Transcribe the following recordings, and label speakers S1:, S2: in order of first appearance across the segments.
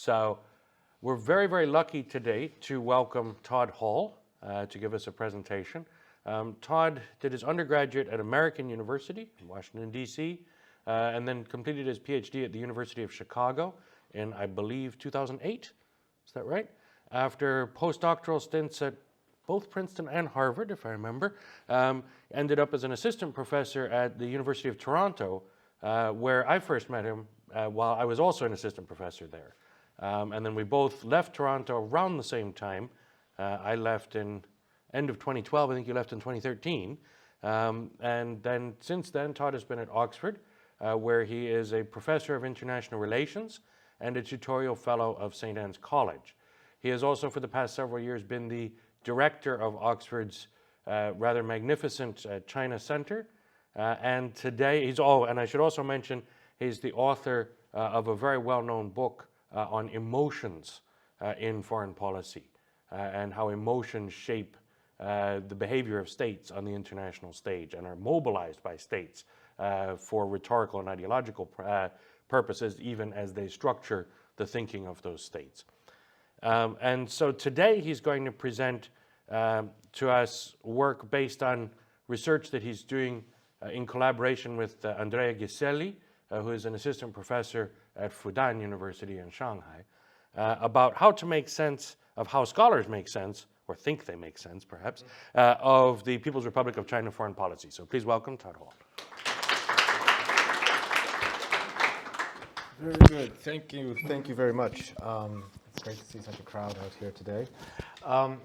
S1: So we're very, very lucky today to welcome Todd Hall to give us a presentation. Todd did his undergraduate at American University in Washington, D.C., and then completed his PhD at the University of Chicago in, I believe, 2008. Is that right? After postdoctoral stints at both Princeton and Harvard, if I remember, ended up as an assistant professor at the University of Toronto, where I first met him while I was also an assistant professor there. And then we both left Toronto around the same time. I left in end of 2012, I think you left in 2013. And then since then, Todd has been at Oxford, where he is a professor of international relations and a tutorial fellow of St. Anne's College. He has also, for the past several years, been the director of Oxford's rather magnificent China Center. And today, and I should also mention, he's the author of a very well-known book on emotions in foreign policy and how emotions shape the behavior of states on the international stage and are mobilized by states for rhetorical and ideological purposes, even as they structure the thinking of those states. And so today he's going to present to us work based on research that he's doing in collaboration with Andrea Ghiselli, who is an assistant professor at Fudan University in Shanghai, about how to make sense of how scholars make sense, or think they make sense perhaps, of the People's Republic of China foreign policy. So please welcome Todd Hall.
S2: Very good. Thank you very much. It's great to see such a crowd out here today.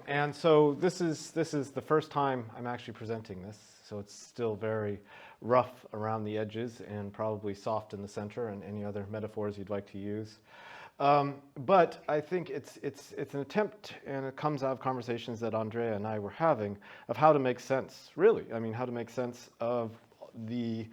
S2: And so this is the first time I'm actually presenting this, so it's still very rough around the edges and probably soft in the center, and any other metaphors you'd like to use. But I think it's an attempt, and it comes out of conversations that Andrea and I were having, of how to make sense, really. I mean, how to make sense of the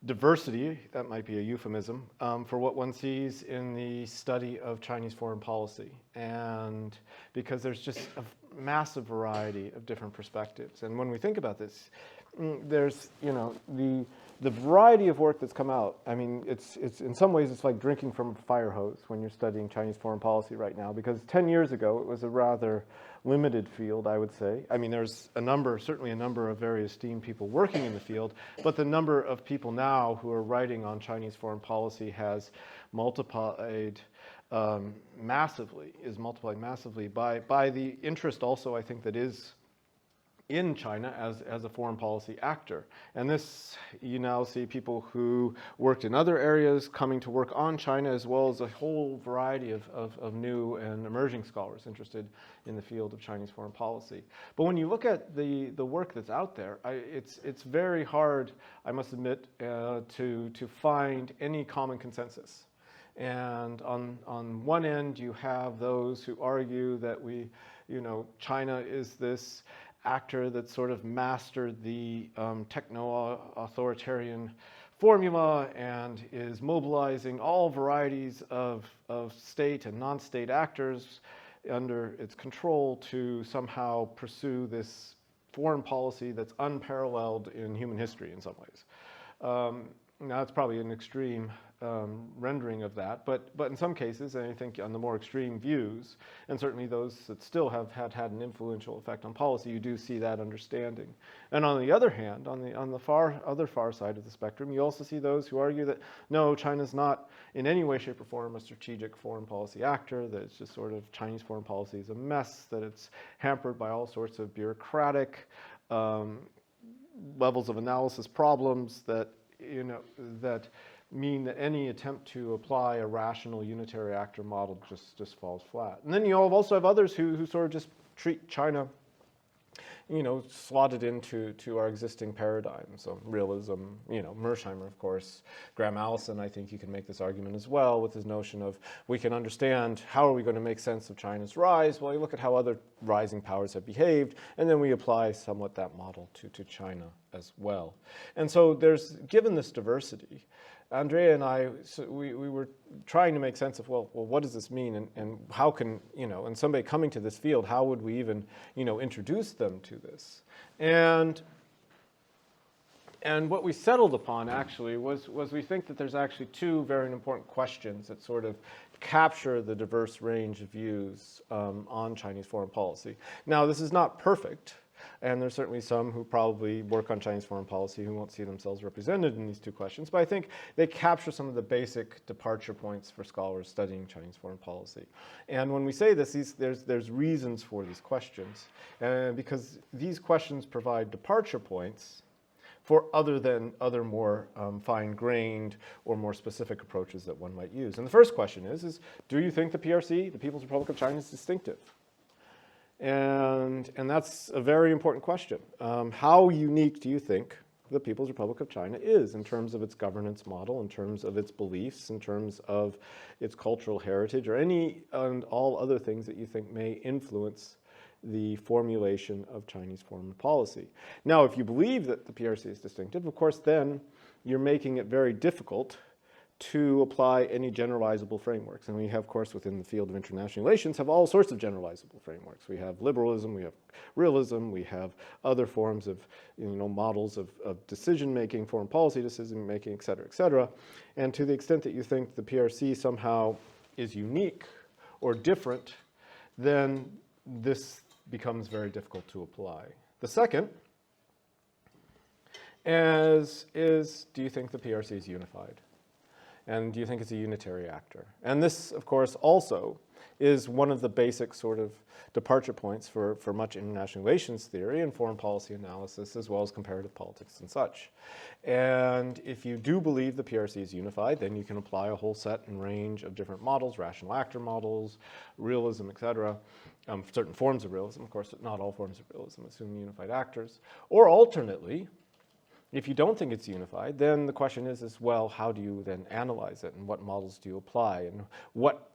S2: diversity, that might be a euphemism, for what one sees in the study of Chinese foreign policy. And because there's just a massive variety of different perspectives. And when we think about this, there's, the variety of work that's come out. I mean, it's in some ways it's like drinking from a fire hose when you're studying Chinese foreign policy right now, because 10 years ago it was a rather limited field, I would say. I mean, there's certainly a number of very esteemed people working in the field, but the number of people now who are writing on Chinese foreign policy has multiplied massively by the interest also, I think, that is in China as a foreign policy actor. And this, you now see people who worked in other areas coming to work on China, as well as a whole variety of new and emerging scholars interested in the field of Chinese foreign policy. But when you look at the work that's out there, it's very hard, I must admit, to find any common consensus. And on one end, you have those who argue that China is this actor that sort of mastered the techno-authoritarian formula and is mobilizing all varieties of state and non-state actors under its control to somehow pursue this foreign policy that's unparalleled in human history in some ways. Now, that's probably an extreme rendering of that, but in some cases, and I think on the more extreme views, and certainly those that still have had an influential effect on policy, you do see that understanding. And on the other hand, on the other far side of the spectrum, you also see those who argue that no, China's not in any way, shape, or form a strategic foreign policy actor, that it's just sort of Chinese foreign policy is a mess, that it's hampered by all sorts of bureaucratic levels of analysis problems that mean that any attempt to apply a rational unitary actor model just falls flat. And then you also have others who sort of just treat China, slotted into our existing paradigm. So realism, Mersheimer, of course, Graham Allison, I think you can make this argument as well with his notion of we can understand how are we going to make sense of China's rise? Well, you look at how other rising powers have behaved, and then we apply somewhat that model to China as well. And so given this diversity, Andrea and I, we were trying to make sense of, well, what does this mean, and how can, and somebody coming to this field, how would we even, introduce them to this? And what we settled upon, actually, was we think that there's actually two very important questions that sort of capture the diverse range of views on Chinese foreign policy. Now, this is not perfect, and there's certainly some who probably work on Chinese foreign policy who won't see themselves represented in these two questions, but I think they capture some of the basic departure points for scholars studying Chinese foreign policy. And when we say this, there's reasons for these questions, because these questions provide departure points for other more fine-grained or more specific approaches that one might use. And the first question is do you think the PRC, the People's Republic of China, is distinctive? And that's a very important question. How unique do you think the People's Republic of China is in terms of its governance model, in terms of its beliefs, in terms of its cultural heritage, or any and all other things that you think may influence the formulation of Chinese foreign policy? Now, if you believe that the PRC is distinctive, of course, then you're making it very difficult to apply any generalizable frameworks. And we have, of course, within the field of international relations, have all sorts of generalizable frameworks. We have liberalism, we have realism, we have other forms of, models of decision-making, foreign policy decision-making, et cetera, et cetera. And to the extent that you think the PRC somehow is unique or different, then this becomes very difficult to apply. The second is do you think the PRC is unified? And do you think it's a unitary actor? And this, of course, also is one of the basic sort of departure points for much international relations theory and foreign policy analysis, as well as comparative politics and such. And if you do believe the PRC is unified, then you can apply a whole set and range of different models, rational actor models, realism, et cetera, certain forms of realism. Of course, not all forms of realism assume unified actors. Or alternately, if you don't think it's unified, then the question is, well, how do you then analyze it, and what models do you apply, and what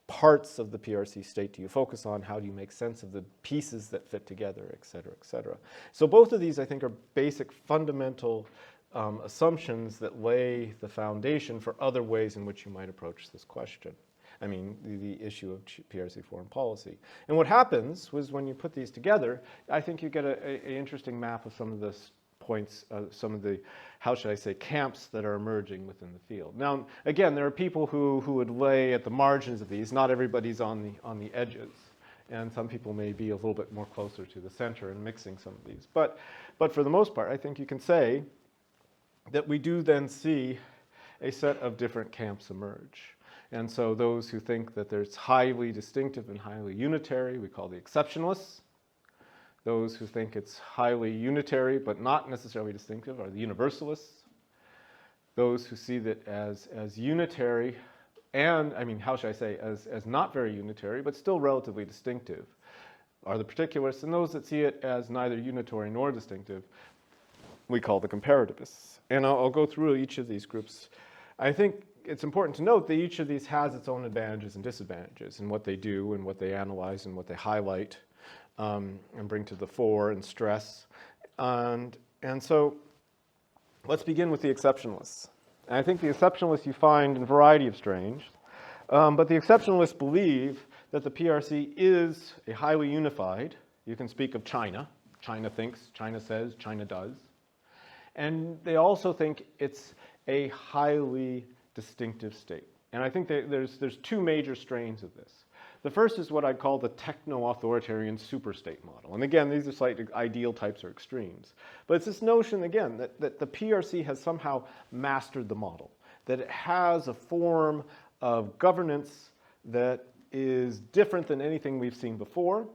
S2: parts of the PRC state do you focus on? How do you make sense of the pieces that fit together, et cetera, et cetera? So both of these, I think, are basic fundamental assumptions that lay the foundation for other ways in which you might approach this question. I mean, the issue of PRC foreign policy. And what happens was when you put these together, I think you get an interesting map of some of the points, some of the, how should I say, camps that are emerging within the field. Now, again, there are people who would lay at the margins of these. Not everybody's on the edges, and some people may be a little bit more closer to the center and mixing some of these. But for the most part, I think you can say that we do then see a set of different camps emerge. And so those who think that there's highly distinctive and highly unitary, we call the exceptionalists. Those who think it's highly unitary but not necessarily distinctive are the universalists. Those who see that as unitary and, I mean, how should I say, as not very unitary but still relatively distinctive are the particularists. And those that see it as neither unitary nor distinctive, we call the comparativists. And I'll go through each of these groups. I think it's important to note that each of these has its own advantages and disadvantages in what they do and what they analyze and what they highlight. And bring to the fore and stress. And so let's begin with the exceptionalists. And I think the exceptionalists you find in a variety of strains, but the exceptionalists believe that the PRC is a highly unified, you can speak of China. China thinks, China says, China does. And they also think it's a highly distinctive state. And I think that there's two major strains of this. The first is what I'd call the techno-authoritarian superstate model. And again, these are slightly ideal types or extremes. But it's this notion, again, that the PRC has somehow mastered the model, that it has a form of governance that is different than anything we've seen before.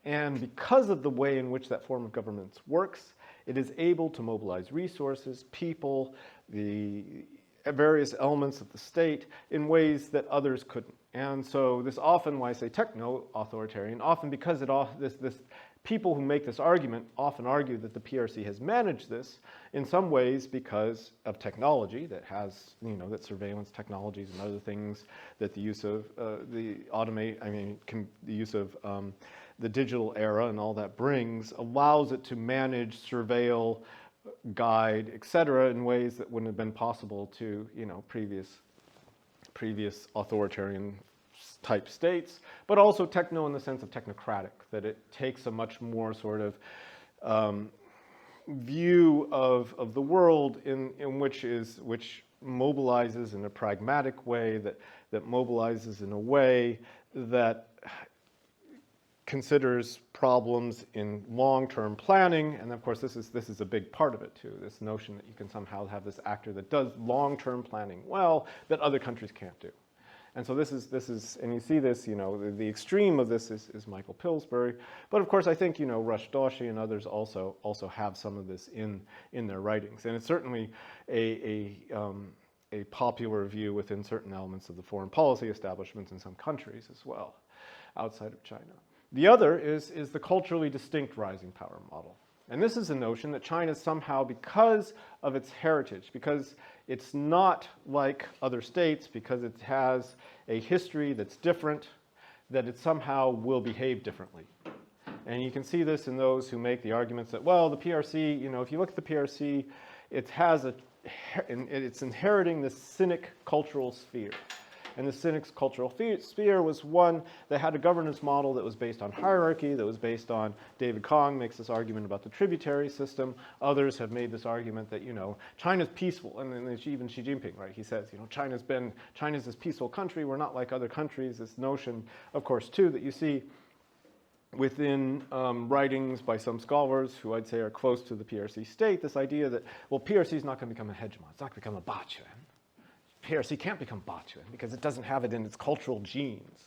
S2: And because of the way in which that form of governance works, it is able to mobilize resources, people, the various elements of the state in ways that others couldn't. And so this often, why I say techno-authoritarian, often because this people who make this argument often argue that the PRC has managed this in some ways because of technology that has, that surveillance technologies and other things, that the use of the use of the digital era and all that brings allows it to manage, surveil, guide, et cetera, in ways that wouldn't have been possible to, previous authoritarian type states, but also techno in the sense of technocratic, that it takes a much more sort of view of the world in which mobilizes in a pragmatic way, that that mobilizes in a way that considers problems in long-term planning, and of course this is a big part of it too, this notion that you can somehow have this actor that does long-term planning well that other countries can't do. And so this is, and you see this, the extreme of this is Michael Pillsbury, but of course I think, Rush Doshi and others also have some of this in their writings, and it's certainly a popular view within certain elements of the foreign policy establishments in some countries as well, outside of China. The other is the culturally distinct rising power model. And this is a notion that China somehow, because of its heritage, because it's not like other states, because it has a history that's different, that it somehow will behave differently. And you can see this in those who make the arguments that, well, the PRC, if you look at the PRC, it's inheriting this Cynic cultural sphere. And the Cynic's cultural sphere was one that had a governance model that was based on hierarchy, that was based on, David Kong makes this argument about the tributary system. Others have made this argument that, China's peaceful, and then even Xi Jinping, right? He says, China's this peaceful country, we're not like other countries. This notion, of course, too, that you see within writings by some scholars who I'd say are close to the PRC state, this idea that, well, PRC is not going to become a hegemon, it's not going to become a Bachuan. PRC can't become Bachuan because it doesn't have it in its cultural genes.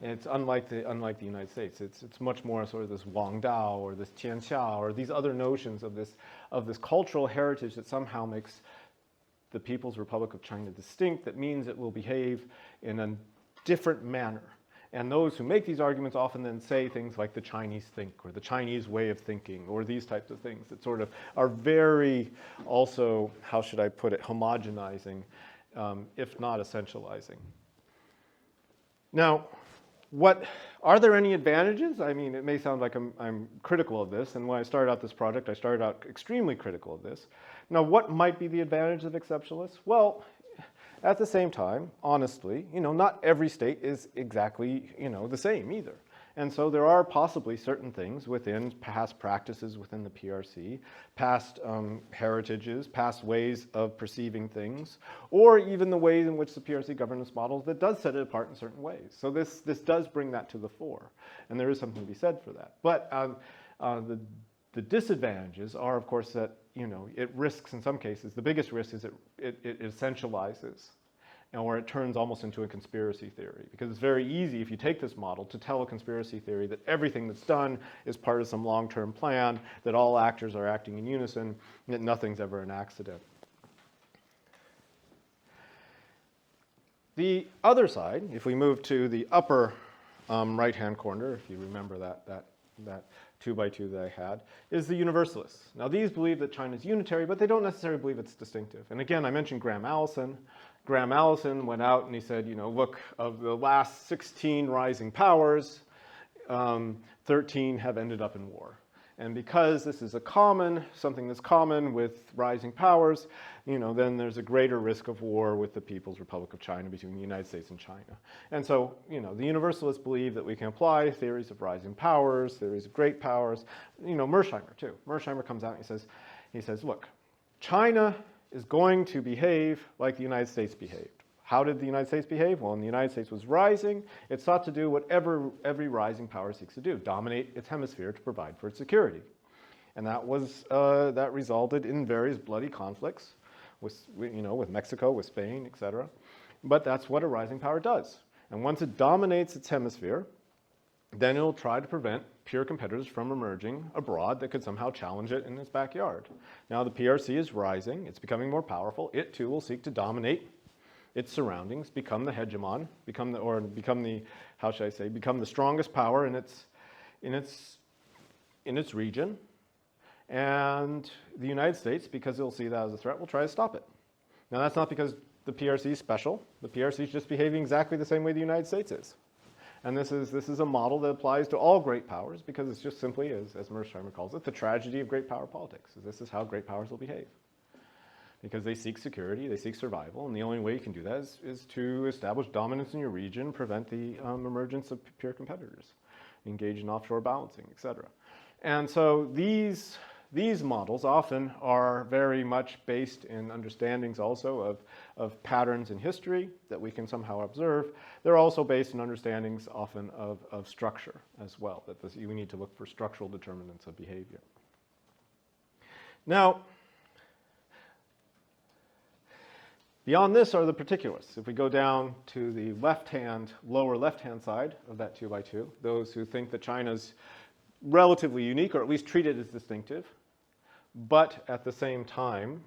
S2: And it's unlike the United States. It's much more sort of this Wang Dao or this Qianxia or these other notions of this cultural heritage that somehow makes the People's Republic of China distinct, that means it will behave in a different manner. And those who make these arguments often then say things like the Chinese think or the Chinese way of thinking or these types of things that sort of are very also, how should I put it, homogenizing, if not essentializing. Now, are there any advantages? I mean, it may sound like I'm critical of this, and when I started out this project, I started out extremely critical of this. Now, what might be the advantage of exceptionalists? Well, at the same time, honestly, not every state is exactly, the same either. And so there are possibly certain things within past practices within the PRC, past heritages, past ways of perceiving things, or even the ways in which the PRC governance models that does set it apart in certain ways. So this does bring that to the fore, and there is something to be said for that. But the disadvantages are, of course, that it risks in some cases. The biggest risk is it essentializes, or it turns almost into a conspiracy theory. Because it's very easy, if you take this model, to tell a conspiracy theory that everything that's done is part of some long-term plan, that all actors are acting in unison, that nothing's ever an accident. The other side, if we move to the upper right-hand corner, if you remember that 2x2 that I had, is the Universalists. Now these believe that China's unitary, but they don't necessarily believe it's distinctive. And again, I mentioned Graham Allison. Graham Allison went out and he said, look, of the last 16 rising powers, 13 have ended up in war. And because this is something that's common with rising powers, then there's a greater risk of war with the People's Republic of China between the United States and China. And so, the Universalists believe that we can apply theories of rising powers, theories of great powers. Mersheimer too. Mersheimer comes out and he says, look, China is going to behave like the United States behaved. How did the United States behave? Well, when the United States was rising, it sought to do whatever every rising power seeks to do, dominate its hemisphere to provide for its security. And that resulted in various bloody conflicts with Mexico, with Spain, etc. But that's what a rising power does. And once it dominates its hemisphere, then it'll try to prevent pure competitors from emerging abroad that could somehow challenge it in its backyard. Now the PRC is rising, it's becoming more powerful. It too will seek to dominate its surroundings, become the hegemon, become the strongest power in its region. And the United States, because it'll see that as a threat, will try to stop it. Now that's not because the PRC is special. The PRC is just behaving exactly the same way the United States is. And this is a model that applies to all great powers because it's just simply, as Mersheimer calls it, the tragedy of great power politics. This is how great powers will behave. Because they seek security, they seek survival, and the only way you can do that is to establish dominance in your region, prevent the emergence of pure competitors, engage in offshore balancing, etc. And so these these models often are very much based in understandings also of patterns in history that we can somehow observe. They're also based in understandings often of structure as well, that we need to look for structural determinants of behavior. Now, beyond this are the particularists. If we go down to the lower left-hand side of that 2 by 2, those who think that China's relatively unique, or at least treat it as distinctive, but at the same time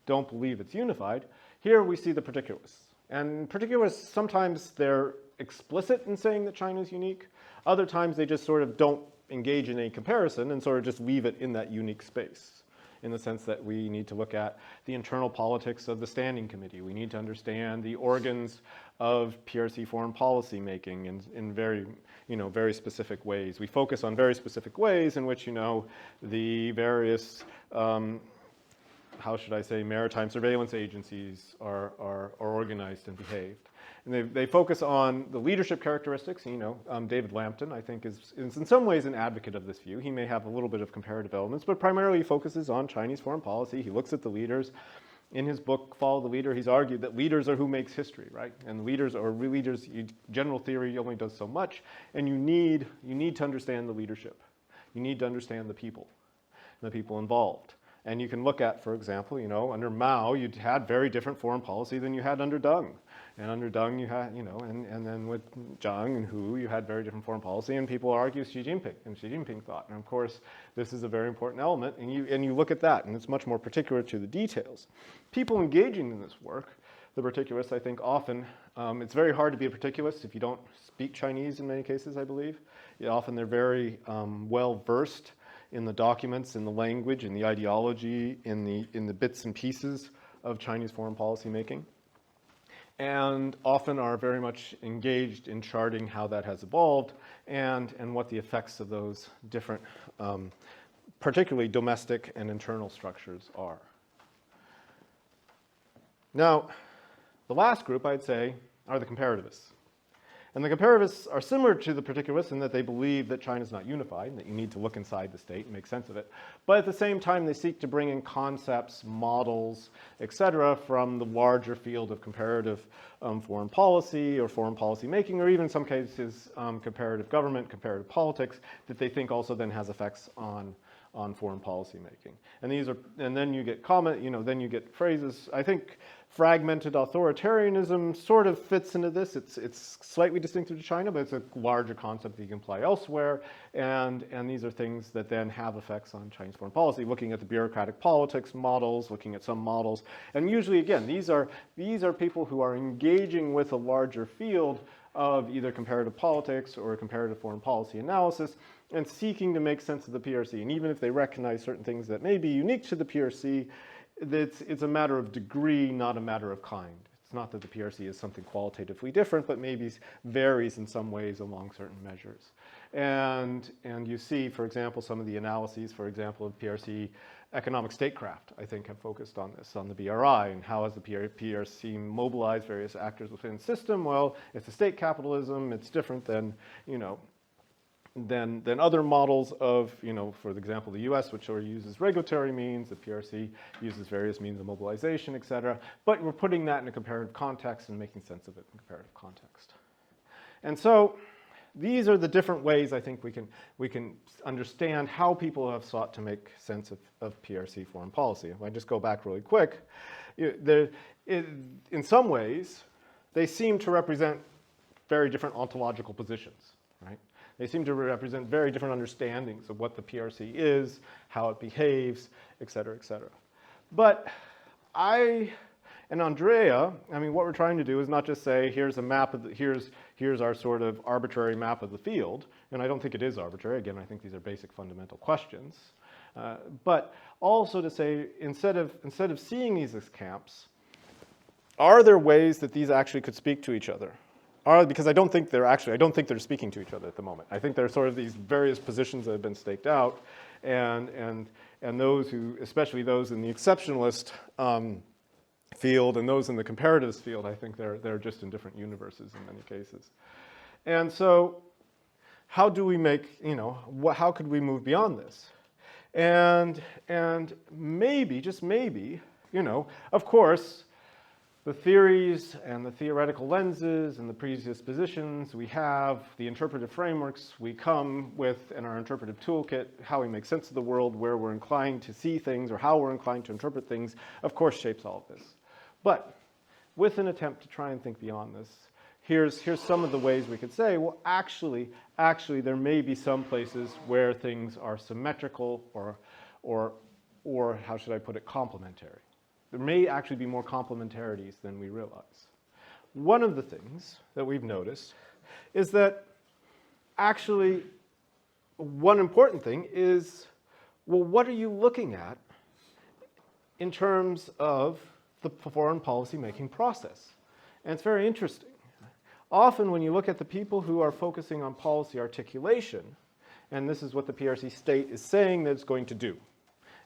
S2: don't believe it's unified, here we see the particularists. And particularists, sometimes they're explicit in saying that China is unique. Other times they just sort of don't engage in a comparison and sort of just leave it in that unique space, in the sense that we need to look at the internal politics of the Standing Committee. We need to understand the organs of PRC foreign policy making in very specific ways. We focus on very specific ways in which, the various, how should I say, maritime surveillance agencies are organized and behaved. And they focus on the leadership characteristics. David Lampton, I think, is in some ways an advocate of this view. He may have a little bit of comparative elements, but primarily he focuses on Chinese foreign policy. He looks at the leaders. In his book, Follow the Leader, he's argued that leaders are who makes history, right? And leaders, general theory only does so much, and you need to understand the leadership. You need to understand the people involved. And you can look at, for example, under Mao, you had very different foreign policy than you had under Deng. And under Deng, you had, and then with Zhang and Hu, you had very different foreign policy, and people argue Xi Jinping thought. And of course, this is a very important element, and you look at that, and it's much more particular to the details. People engaging in this work, the particularists, I think often, it's very hard to be a particularist if you don't speak Chinese in many cases, I believe. Often they're very well versed in the documents, in the language, in the ideology, in the bits and pieces of Chinese foreign policy making, and often are very much engaged in charting how that has evolved and what the effects of those different, particularly domestic and internal structures are. Now, the last group, I'd say, are the comparativists. And the comparativists are similar to the particularists in that they believe that China is not unified, and that you need to look inside the state and make sense of it. But at the same time, they seek to bring in concepts, models, etc., from the larger field of comparative foreign policy or foreign policy making, or even in some cases, comparative government, comparative politics, that they think also then has effects on foreign policy making. And then you get then you get phrases. I think fragmented authoritarianism sort of fits into this. It's slightly distinctive to China, but it's a larger concept that you can apply elsewhere. And these are things that then have effects on Chinese foreign policy, looking at the bureaucratic politics models, looking at some models. And usually, again, these are people who are engaging with a larger field of either comparative politics or comparative foreign policy analysis, and seeking to make sense of the PRC. And even if they recognize certain things that may be unique to the PRC, it's a matter of degree, not a matter of kind. It's not that the PRC is something qualitatively different, but maybe varies in some ways along certain measures. And you see, for example, some of the analyses, for example, of PRC economic statecraft, I think, have focused on this, on the BRI, and how has the PRC mobilized various actors within the system. Well, it's a state capitalism. It's different than, than other models of, for example, the US, which sort of uses regulatory means, the PRC uses various means of mobilization, et cetera. But we're putting that in a comparative context and making sense of it in comparative context. And so these are the different ways I think we can understand how people have sought to make sense of PRC foreign policy. If I just go back really quick, in some ways, they seem to represent very different ontological positions, right? They seem to represent very different understandings of what the PRC is, how it behaves, et cetera, et cetera. But I and Andrea, what we're trying to do is not just say, here's a map of here's our sort of arbitrary map of the field, and I don't think it is arbitrary. Again, I think these are basic fundamental questions. But also to say, instead of seeing these as camps, are there ways that these actually could speak to each other? Because I don't think they're speaking to each other at the moment. I think there are sort of these various positions that have been staked out, and those who, especially those in the exceptionalist field and those in the comparativist field, I think they're just in different universes in many cases. And so, how do we make, how could we move beyond this? And maybe, just maybe, of course, the theories and the theoretical lenses and the predispositions we have, the interpretive frameworks we come with in our interpretive toolkit, how we make sense of the world, where we're inclined to see things or how we're inclined to interpret things, of course shapes all of this. But with an attempt to try and think beyond this, here's some of the ways we could say, well, actually, there may be some places where things are symmetrical or how should I put it, complementary. There may actually be more complementarities than we realize. One of the things that we've noticed is that actually one important thing is, well, what are you looking at in terms of the foreign policy making process? And it's very interesting. Often when you look at the people who are focusing on policy articulation, and this is what the PRC state is saying that it's going to do.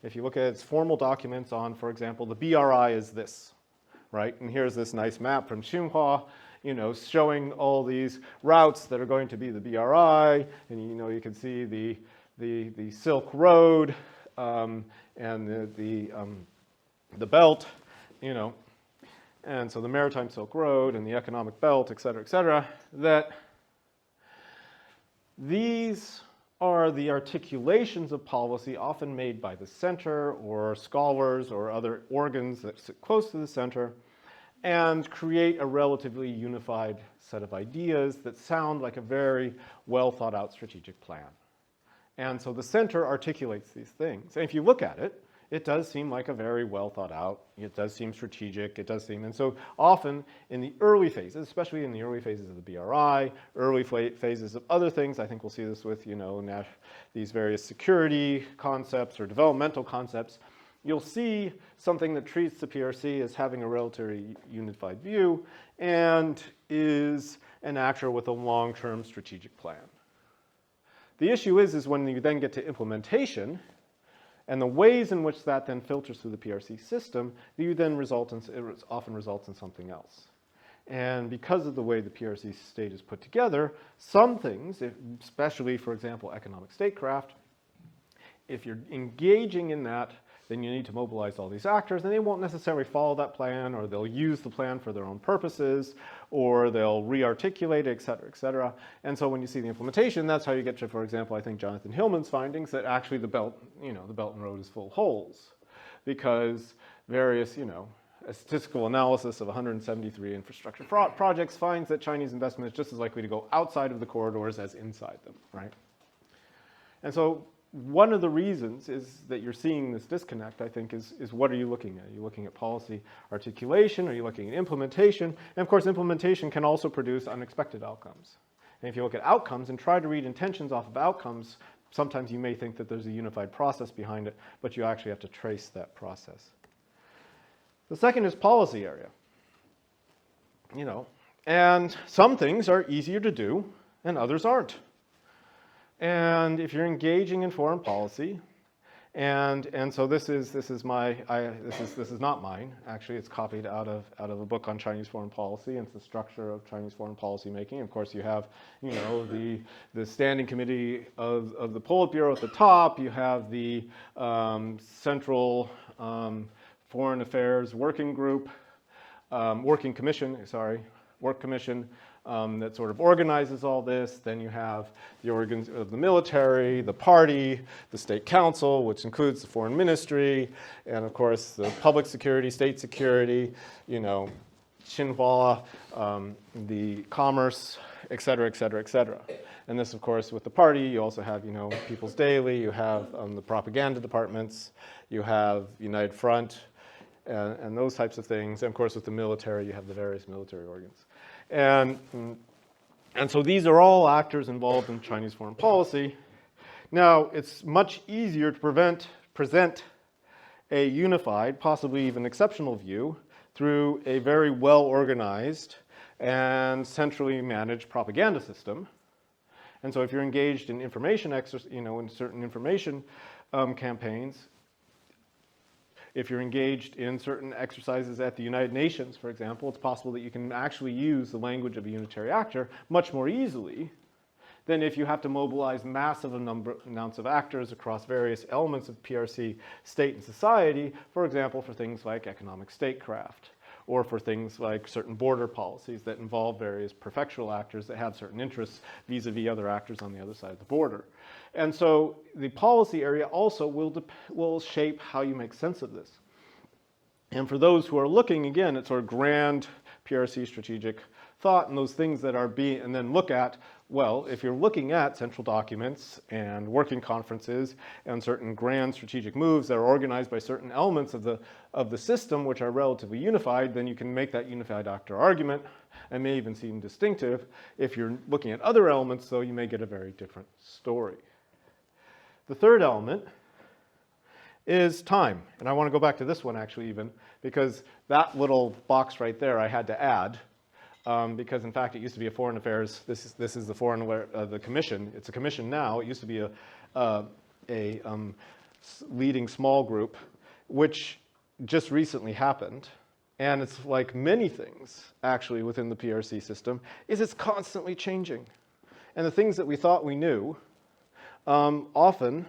S2: If you look at its formal documents on, for example, the BRI is this, right? And here's this nice map from Tsinghua, showing all these routes that are going to be the BRI, and you can see the Silk Road and the belt, and so the Maritime Silk Road and the economic belt, et cetera, that these are the articulations of policy often made by the center or scholars or other organs that sit close to the center and create a relatively unified set of ideas that sound like a very well thought out strategic plan. And so the center articulates these things. And if you look at it, it does seem like a very well thought out, it does seem strategic, and so often in the early phases, especially in the early phases of the BRI, early phases of other things, I think we'll see this with, these various security concepts or developmental concepts, you'll see something that treats the PRC as having a relatively unified view and is an actor with a long-term strategic plan. The issue is when you then get to implementation, and the ways in which that then filters through the PRC system, it often results in something else. And because of the way the PRC state is put together, some things, especially, for example, economic statecraft, if you're engaging in that, then you need to mobilize all these actors, and they won't necessarily follow that plan, or they'll use the plan for their own purposes, or they'll re-articulate it, et cetera. And so when you see the implementation, that's how you get to, for example, I think Jonathan Hillman's findings that actually the Belt and Road is full of holes, because various, a statistical analysis of 173 infrastructure projects finds that Chinese investment is just as likely to go outside of the corridors as inside them, right? And so one of the reasons is that you're seeing this disconnect, I think, is what are you looking at? Are you looking at policy articulation? Are you looking at implementation? And of course, implementation can also produce unexpected outcomes. And if you look at outcomes and try to read intentions off of outcomes, sometimes you may think that there's a unified process behind it, but you actually have to trace that process. The second is policy area. And some things are easier to do and others aren't. And if you're engaging in foreign policy, and so this is not mine. Actually, it's copied out of a book on Chinese foreign policy, and it's the structure of Chinese foreign policy making. Of course, you have the standing committee of the Politburo at the top. You have the Central Foreign Affairs Working Group, Work Commission that sort of organizes all this. Then you have the organs of the military, the party, the state council, which includes the foreign ministry, and of course the public security, state security, Xinhua, the commerce, et cetera. And this, of course, with the party, you also have, People's Daily, you have the propaganda departments, you have United Front, and those types of things. And of course, with the military, you have the various military organs. And so these are all actors involved in Chinese foreign policy. Now, it's much easier to present a unified, possibly even exceptional view through a very well-organized and centrally managed propaganda system. And so if you're engaged in information, in certain information campaigns, if you're engaged in certain exercises at the United Nations, for example, it's possible that you can actually use the language of a unitary actor much more easily than if you have to mobilize massive amounts of actors across various elements of PRC state and society, for example, for things like economic statecraft, or for things like certain border policies that involve various prefectural actors that have certain interests vis-a-vis other actors on the other side of the border. And so the policy area also will shape how you make sense of this. And for those who are looking, again, at sort of grand PRC strategic thought and those things that are being, and then look at, well, if you're looking at central documents and working conferences and certain grand strategic moves that are organized by certain elements of the system which are relatively unified, then you can make that unified actor argument and may even seem distinctive. If you're looking at other elements, though, you may get a very different story. The third element is time. And I want to go back to this one actually even, because that little box right there I had to add. Because in fact it used to be a foreign affairs. This is the the commission. It's a commission now. It used to be a leading small group, which just recently happened. And it's like many things actually within the PRC system, is it's constantly changing. And the things that we thought we knew often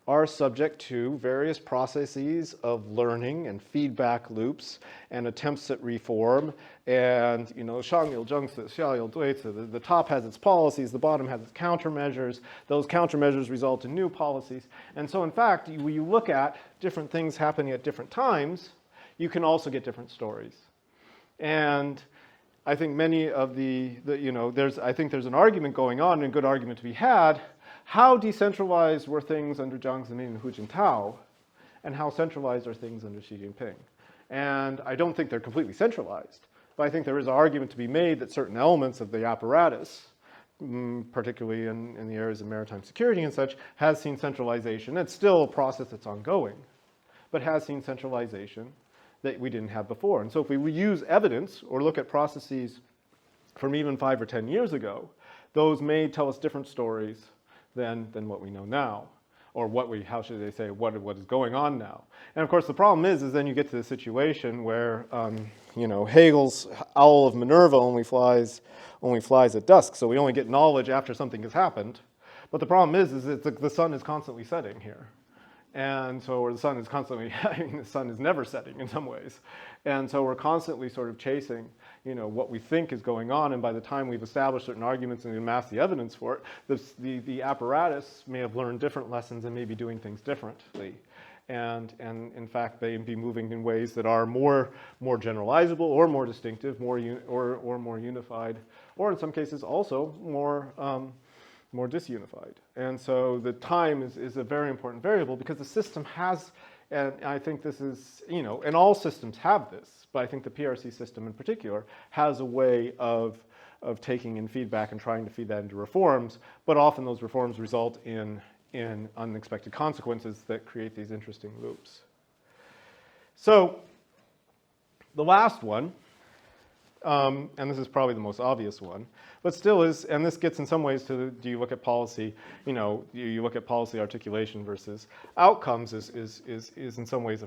S2: are subject to various processes of learning and feedback loops and attempts at reform. And, you know, the top has its policies, the bottom has its countermeasures. Those countermeasures result in new policies. And so, in fact, when you look at different things happening at different times, you can also get different stories. And I think many of I think there's an argument going on, and a good argument to be had. How decentralized were things under Jiang Zemin and Hu Jintao, and how centralized are things under Xi Jinping? And I don't think they're completely centralized, but I think there is an argument to be made that certain elements of the apparatus, particularly in the areas of maritime security and such, has seen centralization. It's still a process that's ongoing, but has seen centralization that we didn't have before. And so if we use evidence or look at processes from even 5 or 10 years ago, those may tell us different stories than what we know now, or what is going on now. And of course the problem is then you get to the situation where Hegel's owl of Minerva only flies at dusk, so we only get knowledge after something has happened. But the problem is that the sun is constantly setting here. And so the sun is never setting in some ways. And so we're constantly sort of chasing what we think is going on, and by the time we've established certain arguments and amassed the evidence for it, the apparatus may have learned different lessons and may be doing things differently. And in fact, they may be moving in ways that are more generalizable or more distinctive, or more unified, or in some cases also more disunified. And so the time is a very important variable, because the system has, and I think this is, and all systems have this, but I think the PRC system in particular has a way of taking in feedback and trying to feed that into reforms, but often those reforms result in unexpected consequences that create these interesting loops. So the last one, and this is probably the most obvious one, but still is, and this gets in some ways to, do you look at policy, you look at policy articulation versus outcomes is in some ways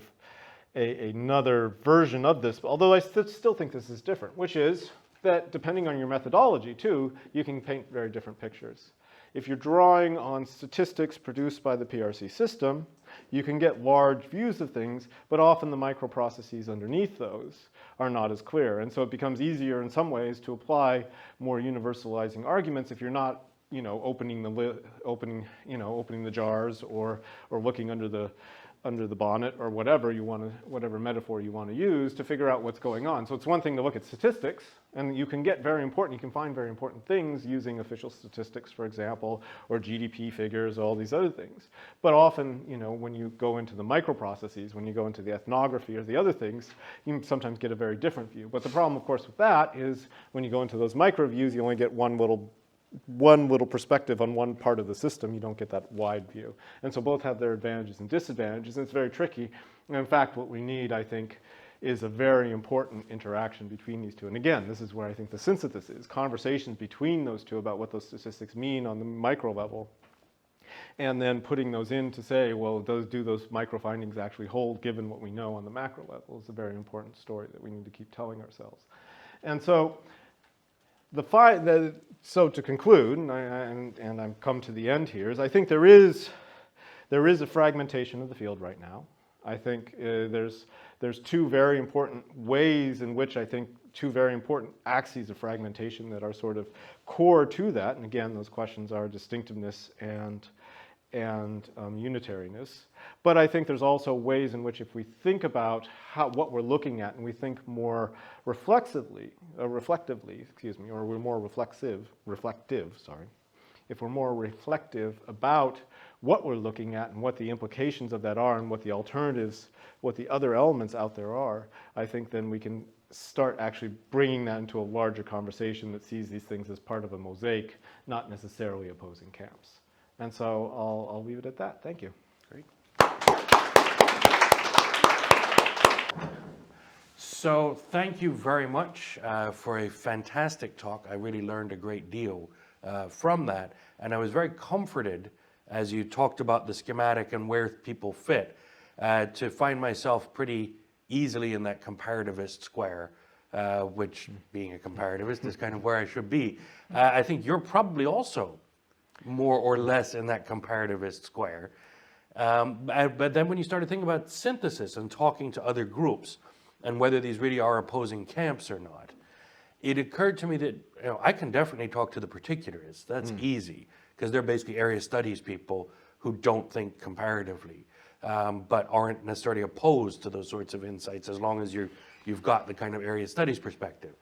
S2: another version of this, although I still think this is different, which is that depending on your methodology too, you can paint very different pictures. If you're drawing on statistics produced by the PRC system, you can get large views of things, but often the microprocesses underneath those are not as clear. And so it becomes easier in some ways to apply more universalizing arguments if you're not, opening the jars or looking under the bonnet or whatever metaphor you want to use to figure out what's going on. So it's one thing to look at statistics, and you can find very important things using official statistics, for example, or GDP figures, all these other things. But often, when you go into the microprocesses, when you go into the ethnography or the other things, you sometimes get a very different view. But the problem, of course, with that is when you go into those micro views, you only get one little perspective on one part of the system. You don't get that wide view. And so both have their advantages and disadvantages, and it's very tricky. And in fact, what we need, I think, is a very important interaction between these two. And again, this is where I think the synthesis is, conversations between those two about what those statistics mean on the micro level, and then putting those in to say, well, do those micro findings actually hold given what we know on the macro level is a very important story that we need to keep telling ourselves. And so so to conclude, and I've come to the end here, is I think there is a fragmentation of the field right now. I think there's two very important ways in which I think two very important axes of fragmentation that are sort of core to that. And again, those questions are distinctiveness and unitariness. But I think there's also ways in which if we think about what we're looking at and we think more reflectively, or we're more reflective, if we're more reflective about what we're looking at and what the implications of that are and what the alternatives, what the other elements out there are, I think then we can start actually bringing that into a larger conversation that sees these things as part of a mosaic, not necessarily opposing camps. And so I'll leave it at that. Thank you.
S1: Great. So thank you very much for a fantastic talk. I really learned a great deal from that. And I was very comforted as you talked about the schematic and where people fit to find myself pretty easily in that comparativist square, which being a comparativist is kind of where I should be. I think you're probably also more or less in that comparativist square. But then when you started thinking about synthesis and talking to other groups and whether these really are opposing camps or not, it occurred to me that I can definitely talk to the particularists. That's easy, because they're basically area studies people who don't think comparatively, but aren't necessarily opposed to those sorts of insights as long as you've got the kind of area studies perspective.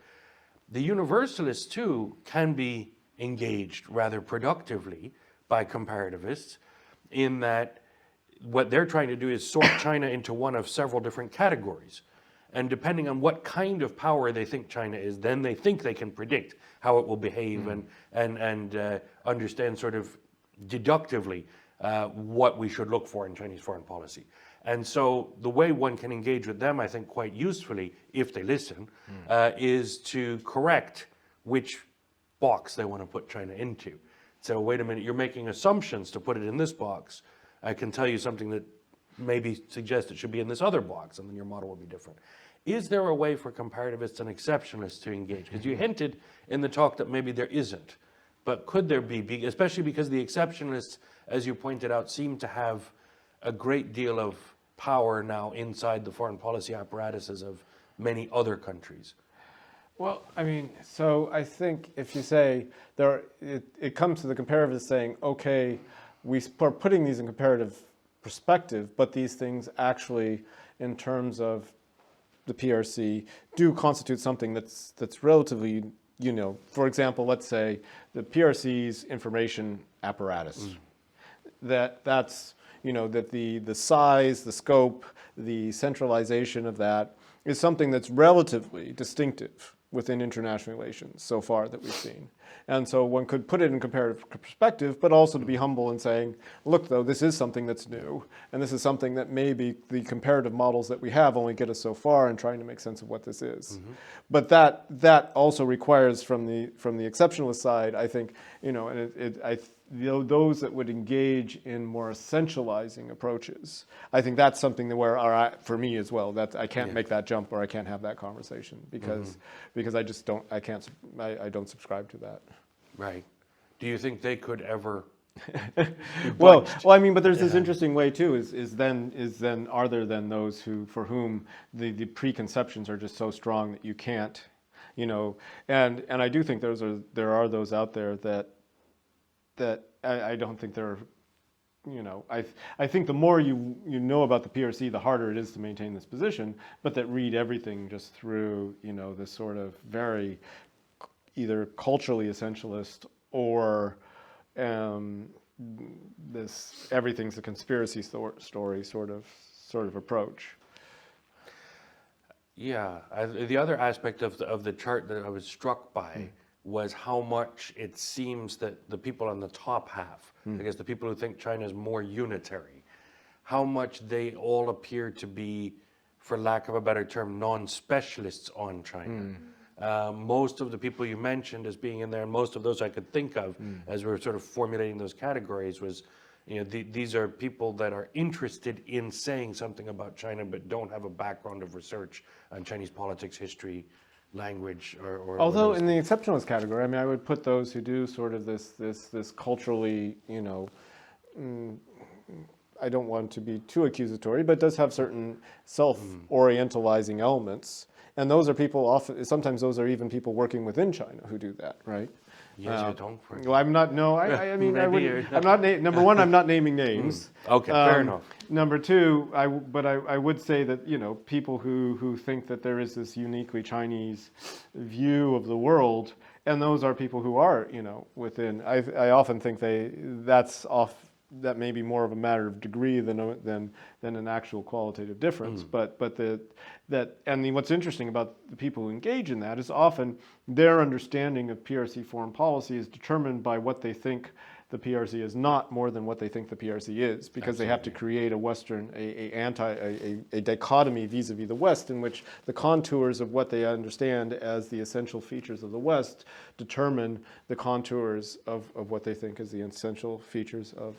S1: The Universalists, too, can be engaged rather productively by comparativists in that what they're trying to do is sort China into one of several different categories. And depending on what kind of power they think China is, then they think they can predict how it will behave and understand sort of deductively what we should look for in Chinese foreign policy. And so the way one can engage with them, I think quite usefully, if they listen, is to correct which box they want to put China into. So wait a minute, you're making assumptions to put it in this box. I can tell you something that maybe suggests it should be in this other box, and then your model will be different. Is there a way for comparativists and exceptionalists to engage? Because you hinted in the talk that maybe there isn't, but could there be, especially because the exceptionalists, as you pointed out, seem to have a great deal of power now inside the foreign policy apparatuses of many other countries?
S2: Well, I mean, so I think if you say it comes to the comparativists saying, okay, we are putting these in comparative perspective, but these things actually, in terms of the PRC, do constitute something that's relatively, for example, let's say the PRC's information apparatus. That's that the size, the scope, the centralization of that is something that's relatively distinctive within international relations so far that we've seen. And so one could put it in comparative perspective, but also to be humble and saying, look, though, this is something that's new, and this is something that maybe the comparative models that we have only get us so far in trying to make sense of what this is. But that also requires from the exceptionalist side, I think, those that would engage in more essentializing approaches, I think that's something that for me as well, that I can't make that jump or I can't have that conversation because I just don't, I don't subscribe to that.
S1: Right. Do you think they could ever?
S2: well, I mean, but there's this interesting way too. Is then are there then those for whom the preconceptions are just so strong that you can't, and I do think there are those out there that I don't think they're, I think the more you know about the PRC, the harder it is to maintain this position, but that read everything just through, this sort of very either culturally essentialist or this everything's a conspiracy story sort of approach.
S1: Yeah, the other aspect of the chart that I was struck by was how much it seems that the people on the top half, I guess the people who think China is more unitary, how much they all appear to be, for lack of a better term, non-specialists on China. Most of the people you mentioned as being in there, and most of those I could think of as we were sort of formulating those categories was, these are people that are interested in saying something about China but don't have a background of research on Chinese politics, history, language or
S2: Although
S1: those
S2: in the exceptionalist category, I mean, I would put those who do sort of this culturally, I don't want to be too accusatory, but does have certain self-orientalizing elements. And those are people often, sometimes those are even people working within China who do that, right?
S1: Yes, you don't. For
S2: Well, I'm not, no, I mean, I
S1: Maybe
S2: wouldn't, I'm not, number one, I'm not naming names.
S1: Okay, fair enough.
S2: Number two, I would say that, people who think that there is this uniquely Chinese view of the world, and those are people who are, within, I often think that may be more of a matter of degree than an actual qualitative difference. But what's interesting about the people who engage in that is often their understanding of PRC foreign policy is determined by what they think the PRC is not more than what they think the PRC is, because they have to create a Western, a dichotomy vis-a-vis the West, in which the contours of what they understand as the essential features of the West determine the contours of what they think is the essential features of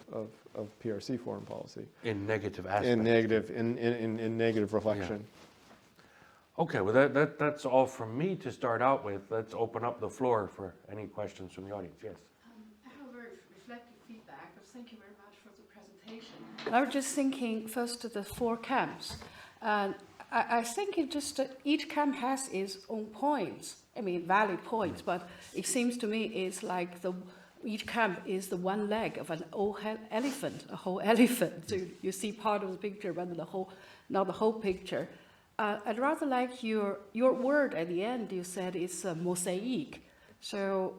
S2: PRC foreign policy.
S1: In negative aspects.
S2: In negative reflection.
S1: Yeah. Okay, well that's all from me to start out with. Let's open up the floor for any questions from the audience. Yes.
S3: I have a very reflective feedback, but thank you very much for the presentation. I was just thinking first of the four camps. I think it just each camp has its own points. I mean, valid points, but it seems to me it's like each camp is the one leg of an old elephant, a whole elephant. So you see part of the picture, but not the whole picture. I'd rather like your word at the end. You said it's a mosaic. So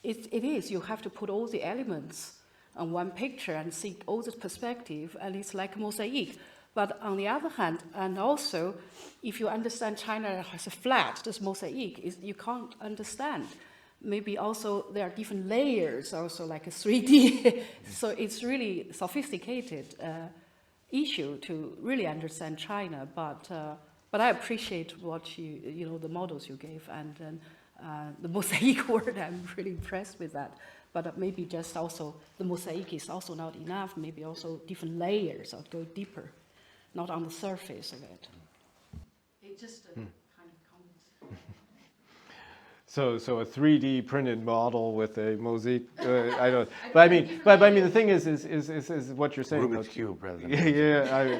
S3: it is. You have to put all the elements on one picture and see all the perspective, and it's like a mosaic. But on the other hand, and also, if you understand China as a flat, this mosaic you can't understand. Maybe also there are different layers, also like a 3D. So it's really sophisticated issue to really understand China. But I appreciate what the models you gave, and then the mosaic word. I'm really impressed with that. But maybe just also the mosaic is also not enough. Maybe also different layers or go deeper, not on the surface of it. It's just a kind of comment.
S2: So a 3D printed model with a mosaic. I don't. But I mean, the thing is what you're saying.
S1: Rubiks Cube, rather than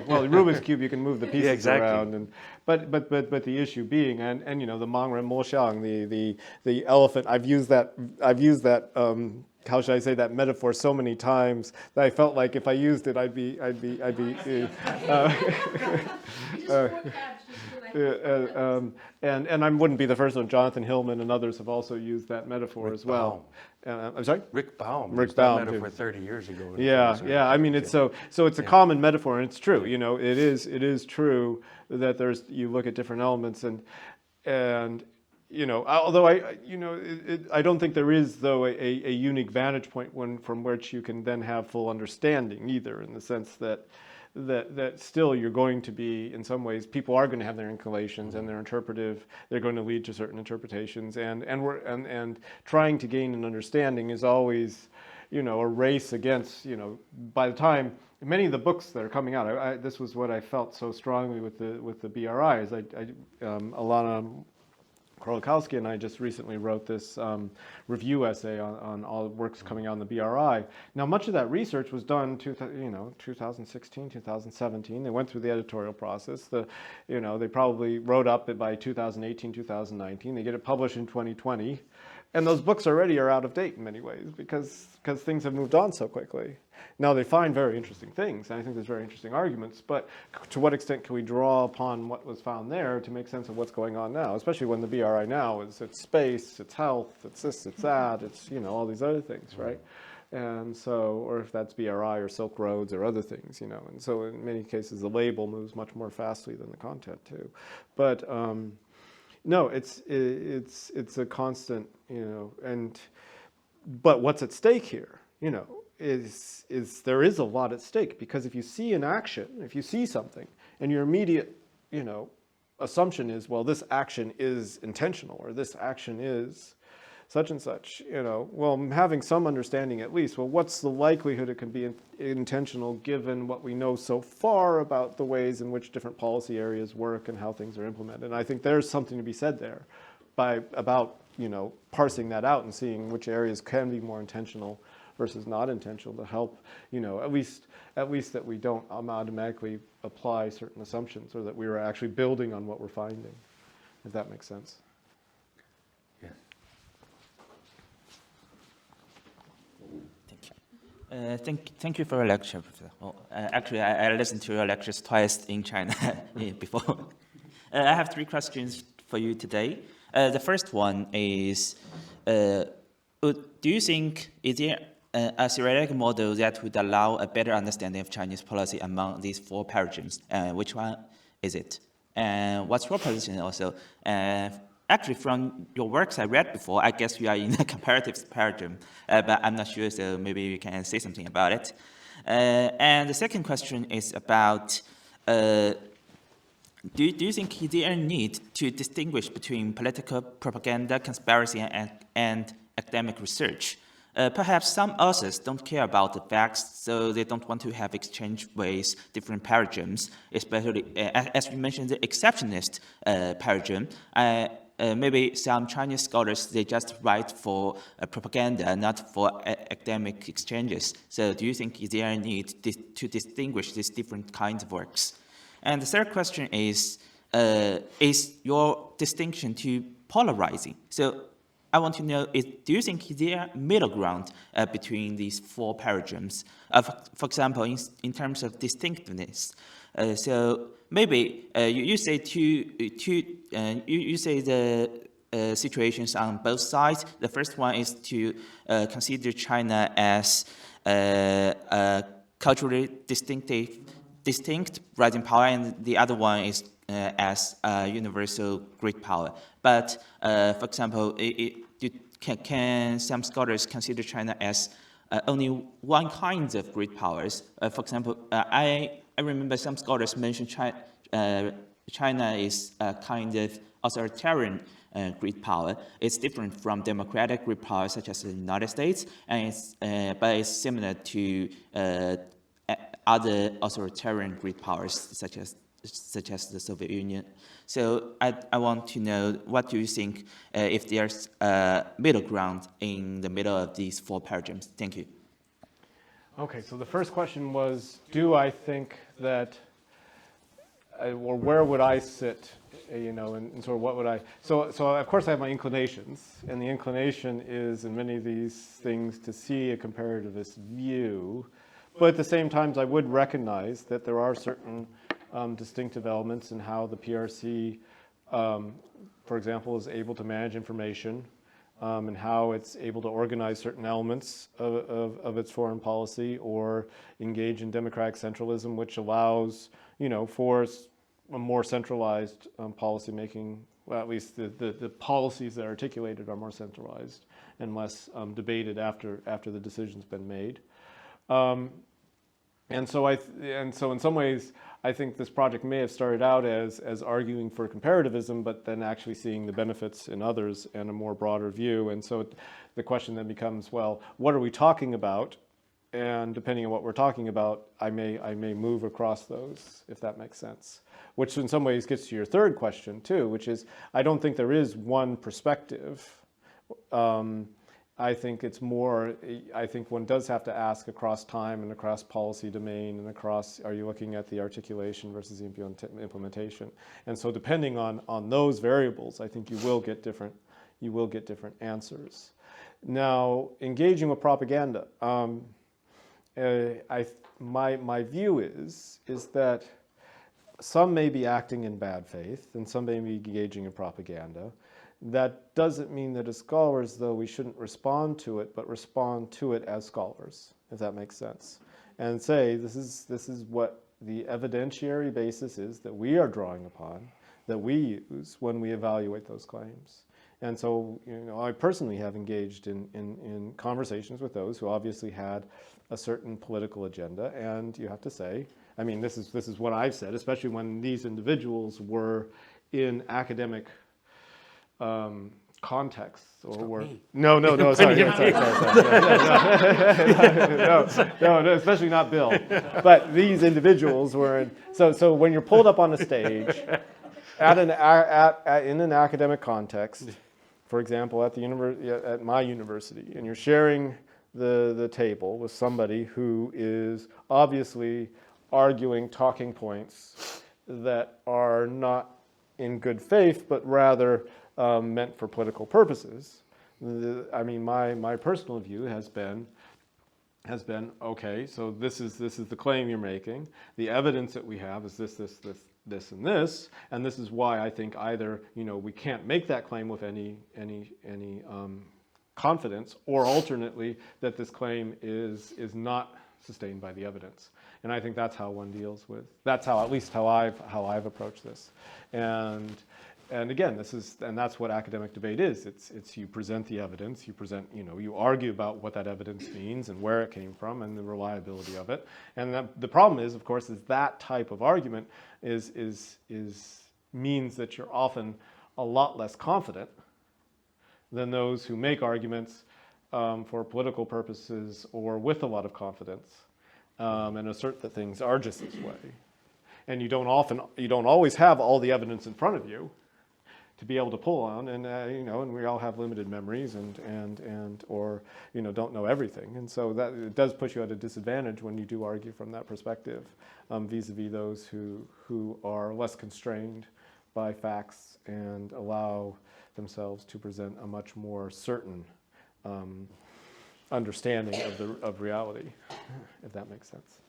S2: Well, Rubiks Cube, you can move the pieces
S1: exactly.
S2: around, but the issue being, and the Mangren Moxiang, the elephant. I've used that. How should I say that metaphor so many times that I felt like if I used it, I'd be. And I wouldn't be the first one. Jonathan Hillman and others have also used that metaphor as well. I'm sorry?
S1: Rick Baum.
S2: Rick
S1: used
S2: Baum,
S1: that metaphor 30 years ago.
S2: Yeah. I mean, it's so it's a common metaphor, and it's true. It is true that you look at different elements, and although I don't think there is, though, a unique vantage point from which you can then have full understanding either, in the sense that still you're going to be, in some ways, people are going to have their inclinations and they're interpretive. They're going to lead to certain interpretations, and trying to gain an understanding is always, a race against. By the time many of the books that are coming out, this was what I felt so strongly with the BRI. Alana Korolkowski and I just recently wrote this review essay on all the works coming out on the BRI. Now, much of that research was done 2016, 2017. They went through the editorial process. They probably wrote up it by 2018, 2019. They get it published in 2020. And those books already are out of date in many ways because things have moved on so quickly. Now, they find very interesting things, and I think there's very interesting arguments, but to what extent can we draw upon what was found there to make sense of what's going on now, especially when the BRI now it's space, it's health, it's this, it's that, it's all these other things, right? And so, or if that's BRI or Silk Roads or other things, and so in many cases the label moves much more fastly than the content too. But no, it's a constant, but what's at stake here, is there is a lot at stake, because if you see an action, if you see something, and your immediate, assumption is, well, this action is intentional, or this action is such and such, well, having some understanding at least, well, what's the likelihood it can be intentional given what we know so far about the ways in which different policy areas work and how things are implemented? And I think there's something to be said there about parsing that out and seeing which areas can be more intentional versus not intentional to help, at least that we don't automatically apply certain assumptions, or that we are actually building on what we're finding, if that makes sense.
S1: Yes.
S4: Thank you for your lecture, Professor. Well, actually, I listened to your lectures twice in China before. I have 3 questions for you today. The first one is, do you think, is there a theoretical model that would allow a better understanding of Chinese policy among these 4 paradigms? Which one is it? And what's your position also? Actually, from your works I read before, I guess you are in the comparative paradigm, but I'm not sure, so maybe you can say something about it. And the second question is about, do you think there is a need to distinguish between political propaganda, conspiracy, and academic research? Perhaps some authors don't care about the facts, so they don't want to have exchange with different paradigms, especially, as you mentioned, the exceptionalist paradigm. Maybe some Chinese scholars, they just write for propaganda, not for academic exchanges. So do you think is there a need to distinguish these different kinds of works? And the third question is your distinction to polarizing? So I want to know, do you think there are middle ground between these 4 paradigms? For example, in terms of distinctiveness. So maybe you say you say the situations on both sides. The first one is to consider China as culturally distinct rising power, and the other one is as universal great power. But for example, can some scholars consider China as only one kind of great powers? For example, I remember some scholars mentioned China is a kind of authoritarian great power. It's different from democratic great power such as the United States, and but it's similar to other authoritarian great powers such as the Soviet Union. So I want to know, what do you think if there's a middle ground in the middle of these 4 paradigms? Thank you.
S2: Okay, so the first question was, do I think that, or where would I sit, and sort of what would I, so of course I have my inclinations, and the inclination is in many of these things to see a comparativist view, but at the same time I would recognize that there are certain distinctive elements in how the PRC, for example, is able to manage information, and how it's able to organize certain elements of its foreign policy, or engage in democratic centralism, which allows, for a more centralized policy making. Well, at least the policies that are articulated are more centralized and less debated after the decision's been made. And so in some ways, I think this project may have started out as arguing for comparativism, but then actually seeing the benefits in others and a more broader view. And so the question then becomes, well, what are we talking about? And depending on what we're talking about, I may move across those, if that makes sense. Which in some ways gets to your third question too, which is, I don't think there is one perspective. I think it's more, I think one does have to ask across time and across policy domain and across, are you looking at the articulation versus the implementation? And so depending on those variables, I think you will get different answers. Now, engaging with propaganda, my view is that some may be acting in bad faith and some may be engaging in propaganda. That doesn't mean that as scholars, though, we shouldn't respond to it, but respond to it as scholars, if that makes sense. And say, this is what the evidentiary basis is that we are drawing upon, that we use when we evaluate those claims. And so, I personally have engaged in conversations with those who obviously had a certain political agenda, and you have to say, I mean, this is what I've said, especially when these individuals were in academic contexts, or were no, sorry, no, especially not Bill, but these individuals were in. So when you're pulled up on a stage in an academic context, for example, at my university, and you're sharing the table with somebody who is obviously arguing talking points that are not in good faith, but rather meant for political purposes. I mean, my personal view has been, okay, so this is the claim you're making. The evidence that we have is this, and this is why I think either, we can't make that claim with any confidence, or alternately that this claim is not sustained by the evidence. And I think that's how one deals with. That's how, at least how I've approached this. And again, that's what academic debate is. It's you present the evidence, you argue about what that evidence means and where it came from and the reliability of it. And the problem is, of course, is that type of argument means that you're often a lot less confident than those who make arguments for political purposes or with a lot of confidence and assert that things are just this way. And you don't always have all the evidence in front of you to be able to pull on, and and we all have limited memories or don't know everything, and so that it does put you at a disadvantage when you do argue from that perspective, vis-a-vis those who are less constrained by facts and allow themselves to present a much more certain understanding of reality, if that makes sense.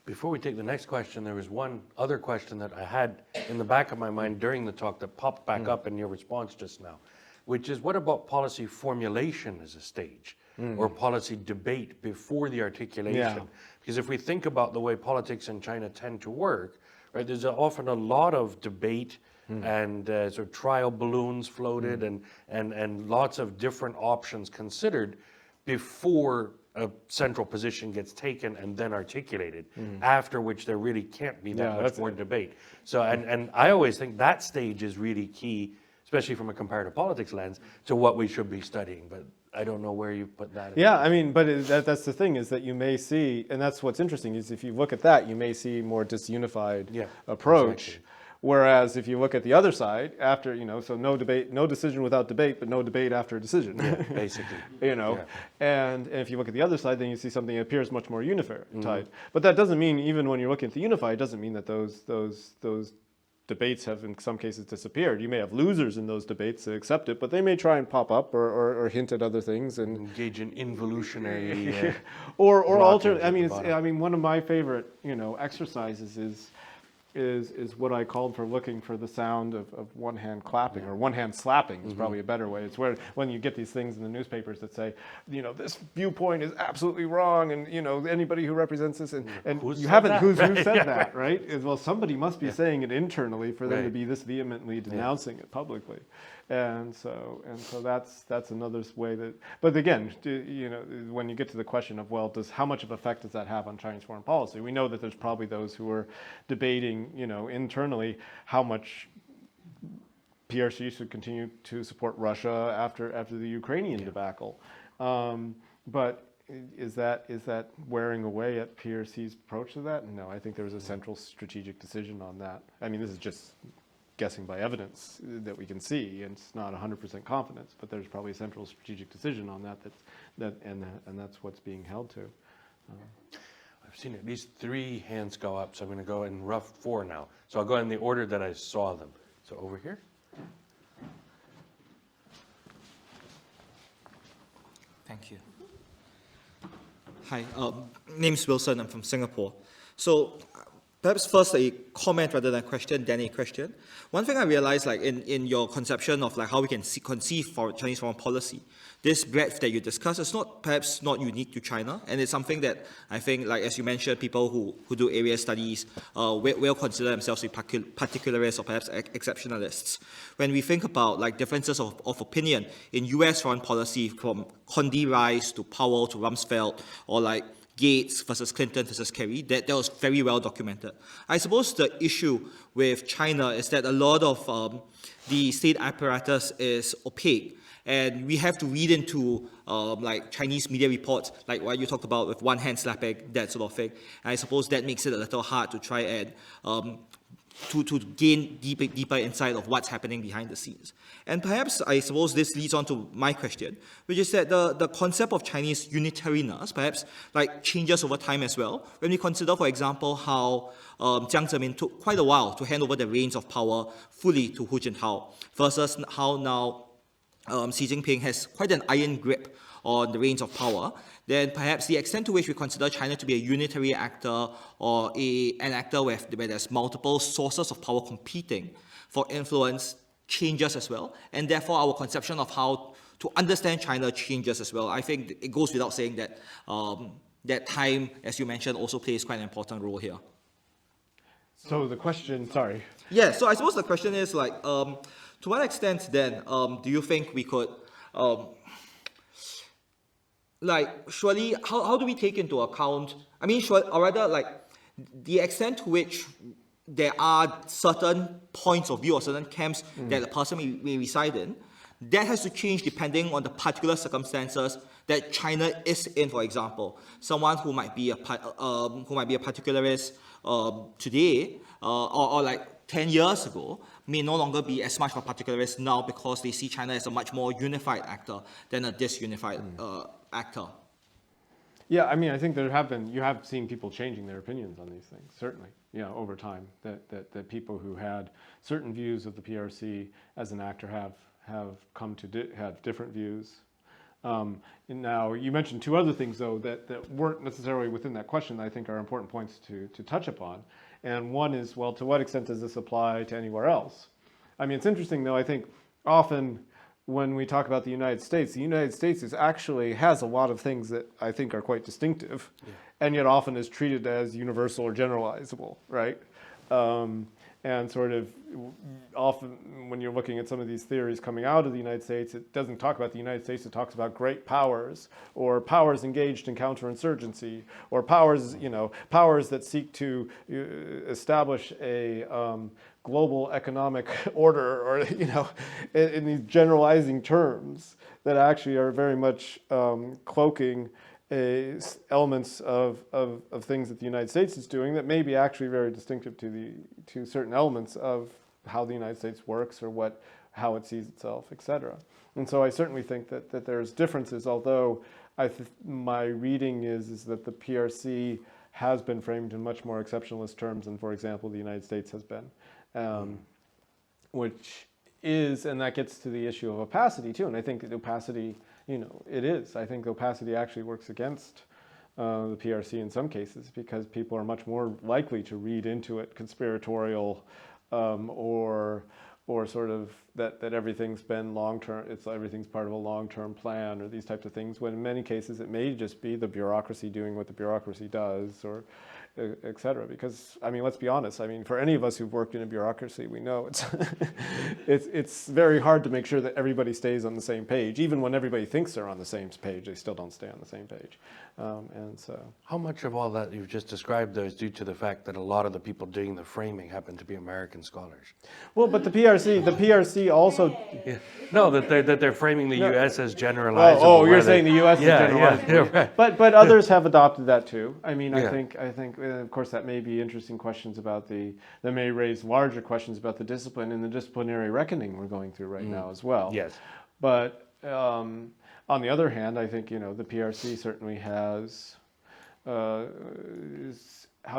S1: Before we take the next question, there was one other question that I had in the back of my mind during the talk that popped back up in your response just now, which is, what about policy formulation as a stage, or policy debate before the articulation?
S2: Yeah.
S1: Because if we think about the way politics in China tend to work, right, there's often a lot of debate and sort of trial balloons floated and lots of different options considered before a central position gets taken and then articulated, after which there really can't be that much more debate. So, and I always think that stage is really key, especially from a comparative politics lens, to what we should be studying. But I don't know where you put that.
S2: Yeah, I mean, but that's the thing, is that you may see, and that's what's interesting, is if you look at that, you may see more disunified approach.
S1: Exactly.
S2: Whereas if you look at the other side, after, so no debate, no decision without debate, but no debate after a decision.
S1: Yeah, basically.
S2: And if you look at the other side, then you see something that appears much more unified. But that doesn't mean, even when you're looking at the unified, it doesn't mean that those debates have in some cases disappeared. You may have losers in those debates that accept it, but they may try and pop up or hint at other things and
S1: engage in involutionary
S2: or alter. I mean, one of my favorite exercises is what I called for looking for the sound of one hand clapping, or one hand slapping is probably a better way. It's when you get these things in the newspapers that say, this viewpoint is absolutely wrong, and anybody who represents this, and who said that, right? Well, somebody must be saying it internally for them to be this vehemently denouncing it publicly. And so that's another way that. But again, when you get to the question of, well, how much of effect does that have on Chinese foreign policy? We know that there's probably those who are debating, internally, how much PRC should continue to support Russia after the Ukrainian debacle. But is that wearing away at PRC's approach to that? No, I think there was a central strategic decision on that. I mean, this is just guessing by evidence that we can see, and it's not 100% confidence, but there's probably a central strategic decision on and that's what's being held to.
S1: I've seen at least 3 hands go up, so I'm going to go in rough 4 now. So I'll go in the order that I saw them. So over here.
S5: Thank you. Hi, name's Wilson. I'm from Singapore. So perhaps first a comment rather than a question, then a question. One thing I realized, in your conception of how we can conceive for Chinese foreign policy, this breadth that you discuss is perhaps not unique to China, and it's something that I think, as you mentioned, people who do area studies will consider themselves to be particularists or perhaps exceptionalists. When we think about differences of opinion in U.S. foreign policy, from Condi Rice to Powell to Rumsfeld, or Gates versus Clinton versus Kerry, that was very well documented. I suppose the issue with China is that a lot of the state apparatus is opaque, and we have to read into Chinese media reports, like what you talked about with one hand slapping, that sort of thing. And I suppose that makes it a little hard to try and to gain deeper insight of what's happening behind the scenes. And perhaps, I suppose this leads on to my question, which is that the concept of Chinese unitariness perhaps like changes over time as well. When we consider, for example, how Jiang Zemin took quite a while to hand over the reins of power fully to Hu Jintao, versus how now Xi Jinping has quite an iron grip on the reins of power, then perhaps the extent to which we consider China to be a unitary actor or an actor where there's multiple sources of power competing for influence changes as well, and therefore our conception of how to understand China changes as well. I think it goes without saying that that time, as you mentioned, also plays quite an important role here.
S2: So the question, sorry.
S5: Yeah, so I suppose the question is like, to what extent then do you think we could like, surely, how do we take into account, I mean, or rather, like, the extent to which there are certain points of view or certain camps that a person may reside in, that has to change depending on the particular circumstances that China is in, for example. Someone who might be a particularist today, or like 10 years ago, may no longer be as much of a particularist now because they see China as a much more unified actor than a disunified actor.
S2: Yeah, I mean, I think you have seen people changing their opinions on these things, certainly, over time, that people who had certain views of the PRC as an actor have come to have different views. And now, you mentioned two other things, though, that weren't necessarily within that question that I think are important points to touch upon. And one is, well, to what extent does this apply to anywhere else? I mean, it's interesting, though, I think often when we talk about the United States actually has a lot of things that I think are quite distinctive, and yet often is treated as universal or generalizable, right? And sort of often when you're looking at some of these theories coming out of the United States, it doesn't talk about the United States, it talks about great powers, or powers engaged in counterinsurgency, or powers, powers that seek to establish a global economic order, or, in these generalizing terms that actually are very much cloaking elements of things that the United States is doing that may be actually very distinctive to certain elements of how the United States works or how it sees itself, etc. And so I certainly think that there's differences, although my reading is that the PRC has been framed in much more exceptionalist terms than, for example, the United States has been, which is, and that gets to the issue of opacity too, and I think that opacity, it is. I think opacity actually works against the PRC in some cases because people are much more likely to read into it conspiratorial or sort of that everything's been long-term, everything's part of a long-term plan or these types of things, when in many cases it may just be the bureaucracy doing what the bureaucracy does or et cetera. Because, I mean, let's be honest, I mean, for any of us who've worked in a bureaucracy, we know it's very hard to make sure that everybody stays on the same page. Even when everybody thinks they're on the same page, they still don't stay on the same page. And so,
S1: how much of all that you've just described, though, is due to the fact that a lot of the people doing the framing happen to be American scholars?
S2: Well, but the PRC also...
S1: Yeah. No, that they're framing the U.S. as generalizable.
S2: Oh, you're saying the U.S. is generalizable.
S1: Yeah, right.
S2: But others have adopted that too. I mean,
S1: Yeah.
S2: I think, of course, that may be interesting questions about that may raise larger questions about the discipline and the disciplinary reckoning we're going through right now as well.
S1: Yes.
S2: But on the other hand, I think, the PRC certainly has, how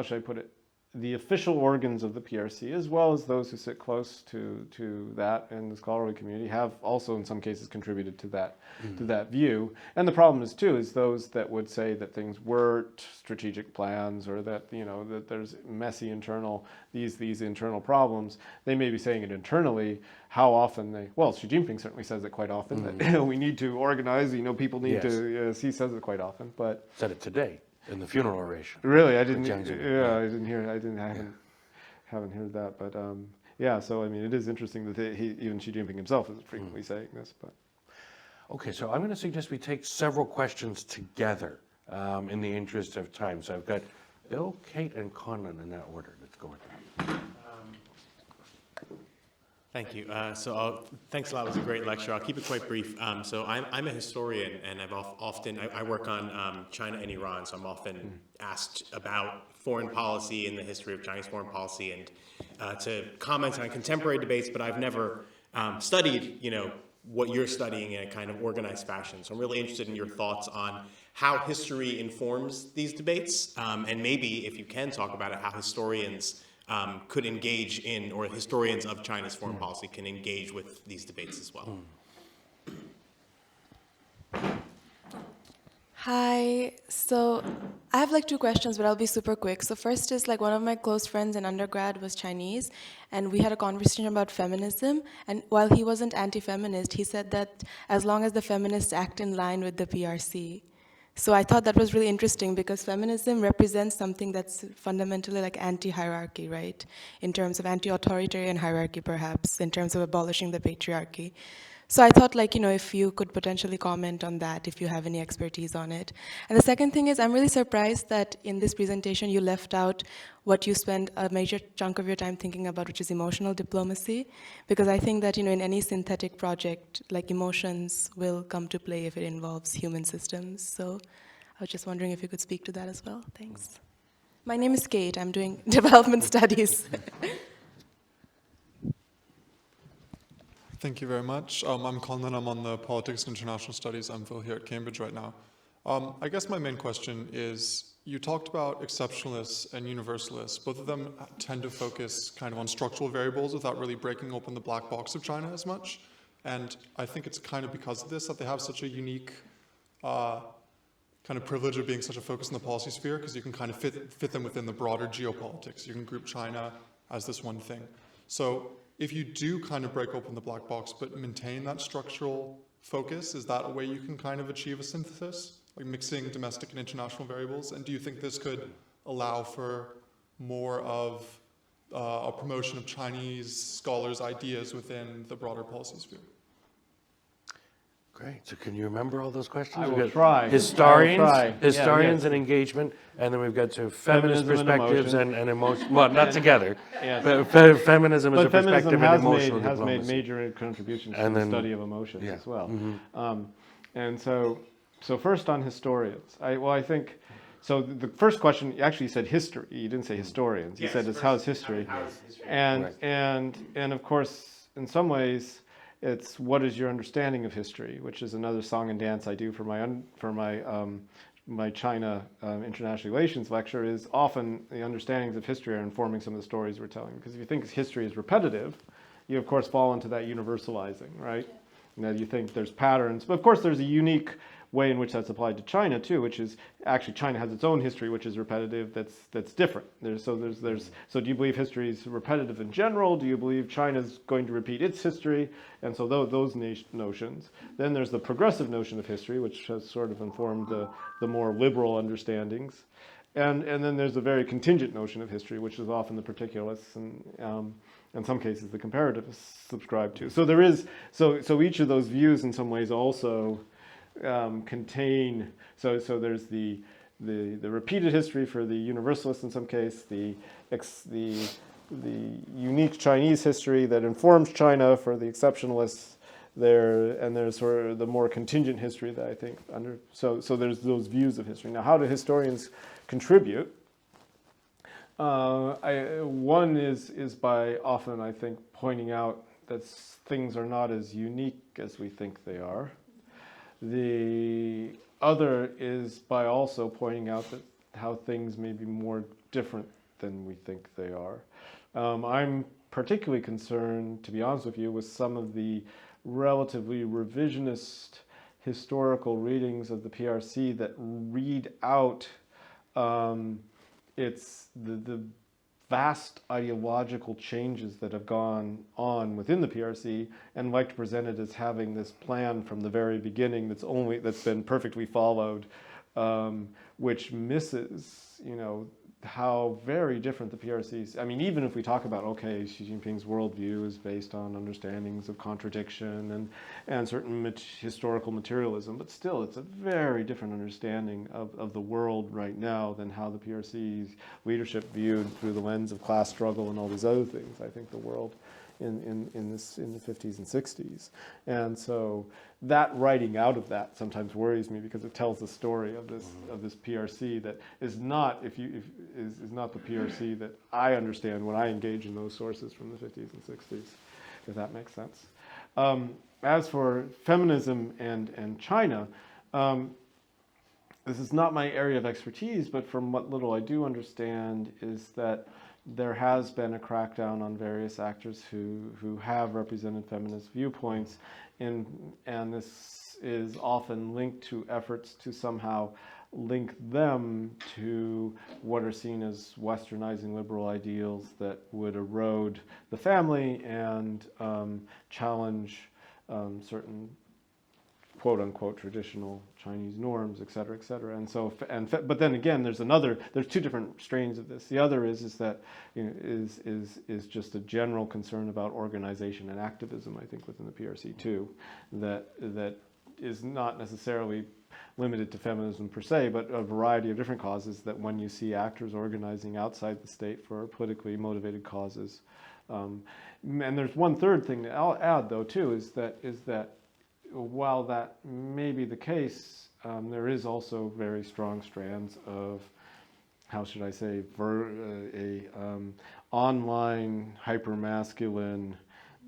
S2: should I put it, the official organs of the PRC, as well as those who sit close to that and the scholarly community, have also in some cases contributed to that view. And the problem is too, is those that would say that things weren't strategic plans or that, that there's messy internal, these internal problems, they may be saying it internally. How often Xi Jinping certainly says it quite often, that we need to organize, people need to, he says it quite often, but.
S1: Said it today. In the funeral oration.
S2: Really, I didn't.
S1: Jiang Zemin.
S2: Yeah, I didn't hear. Haven't heard that. But yeah. So I mean, it is interesting that even Xi Jinping himself is frequently saying this. But
S1: okay, so I'm going to suggest we take several questions together in the interest of time. So I've got Bill, Kate, and Conan in that order. Let's go with that.
S6: Thank you. Thanks a lot. It was a great lecture. I'll keep it quite brief. So I'm a historian, and I work on China and Iran. So I'm often asked about foreign policy and the history of Chinese foreign policy, and to comment on contemporary debates. But I've never studied, what you're studying in a kind of organized fashion. So I'm really interested in your thoughts on how history informs these debates, and maybe if you can talk about it, how historians could engage in, or historians of China's foreign policy can engage with these debates as well.
S7: Hi, so I have like 2 questions, but I'll be super quick. So first is like one of my close friends in undergrad was Chinese, and we had a conversation about feminism, and while he wasn't anti-feminist, he said that as long as the feminists act in line with the PRC. So I thought that was really interesting because feminism represents something that's fundamentally like anti-hierarchy, right? In terms of anti-authoritarian hierarchy, perhaps, in terms of abolishing the patriarchy. So I thought, like, if you could potentially comment on that, if you have any expertise on it. And the second thing is, I'm really surprised that in this presentation you left out what you spend a major chunk of your time thinking about, which is emotional diplomacy. Because I think that, in any synthetic project, like emotions will come to play if it involves human systems. So I was just wondering if you could speak to that as well. Thanks. My name is Kate. I'm doing development studies.
S8: Thank you very much. I'm Colin. I'm on the Politics and International Studies MPhil here at Cambridge right now. I guess my main question is, you talked about exceptionalists and universalists. Both of them tend to focus kind of on structural variables without really breaking open the black box of China as much. And I think it's kind of because of this that they have such a unique kind of privilege of being such a focus in the policy sphere, because you can kind of fit them within the broader geopolitics. You can group China as this one thing. So if you do kind of break open the black box but maintain that structural focus, is that a way you can kind of achieve a synthesis, like mixing domestic and international variables? And do you think this could allow for more of a promotion of Chinese scholars' ideas within the broader policy sphere?
S1: Great. So can you remember all those questions?
S2: I
S1: We've
S2: will
S1: got
S2: try.
S1: Historians,
S2: I will try.
S1: historians
S2: Yeah,
S1: and engagement, and then we've got feminist
S2: Feminism and
S1: perspectives
S2: emotion.
S1: and emotion. Well, not together.
S2: Yes.
S1: But feminism as a
S2: But feminism
S1: perspective and emotional
S2: has made
S1: diplomacy.
S2: major contributions to
S1: And
S2: the
S1: then-
S2: study of emotions
S1: yeah.
S2: as well. And so first on historians, I think, so the first question, you actually said history. You didn't say historians. You said it's how's history. And,
S1: Right.
S2: and of course, in some ways, it's what is your understanding of history, which is another song and dance I do for my China international relations lecture. Is often the understandings of history are informing some of the stories we're telling. Because if you think history is repetitive, you of course fall into that universalizing, right? You think there's patterns, but of course there's a unique way in which that's applied to China too, which is actually China has its own history, which is repetitive. That's different. So do you believe history is repetitive in general? Do you believe China's going to repeat its history? And so those notions. Then there's the progressive notion of history, which has sort of informed the more liberal understandings. And then there's a very contingent notion of history, which is often the particularists and in some cases the comparativists subscribe to. So there is so each of those views in some ways also contain, so there's the repeated history for the Universalists in some case, the unique Chinese history that informs China for the Exceptionalists there, and there's sort of the more contingent history that I think so there's those views of history. Now, how do historians contribute? One is by often, I think, pointing out that things are not as unique as we think they are. The other is by also pointing out that how things may be more different than we think they are. I'm particularly concerned, to be honest with you, with some of the relatively revisionist historical readings of the PRC that read out the vast ideological changes that have gone on within the PRC, and like to present it as having this plan from the very beginning that's been perfectly followed, which misses, how very different the PRC's. I mean, even if we talk about, okay, Xi Jinping's worldview is based on understandings of contradiction and certain historical materialism, but still it's a very different understanding of the world right now than how the PRC's leadership viewed through the lens of class struggle and all these other things. I think the world in the 50s and 60s. And so that writing out of that sometimes worries me, because it tells the story of this PRC that is not is not the PRC that I understand when I engage in those sources from the 50s and 60s, if that makes sense. As for feminism and China, this is not my area of expertise, but from what little I do understand is that there has been a crackdown on various actors who have represented feminist viewpoints, and this is often linked to efforts to somehow link them to what are seen as westernizing liberal ideals that would erode the family and challenge certain quote-unquote traditional Chinese norms, et cetera, et cetera. And so, but then again, there's two different strains of this. The other is that is just a general concern about organization and activism, I think, within the PRC too, that is not necessarily limited to feminism per se, but a variety of different causes, that when you see actors organizing outside the state for politically motivated causes. And there's one third thing that I'll add, though, too, is that while that may be the case, there is also very strong strands of, how should I say, online hyper-masculine,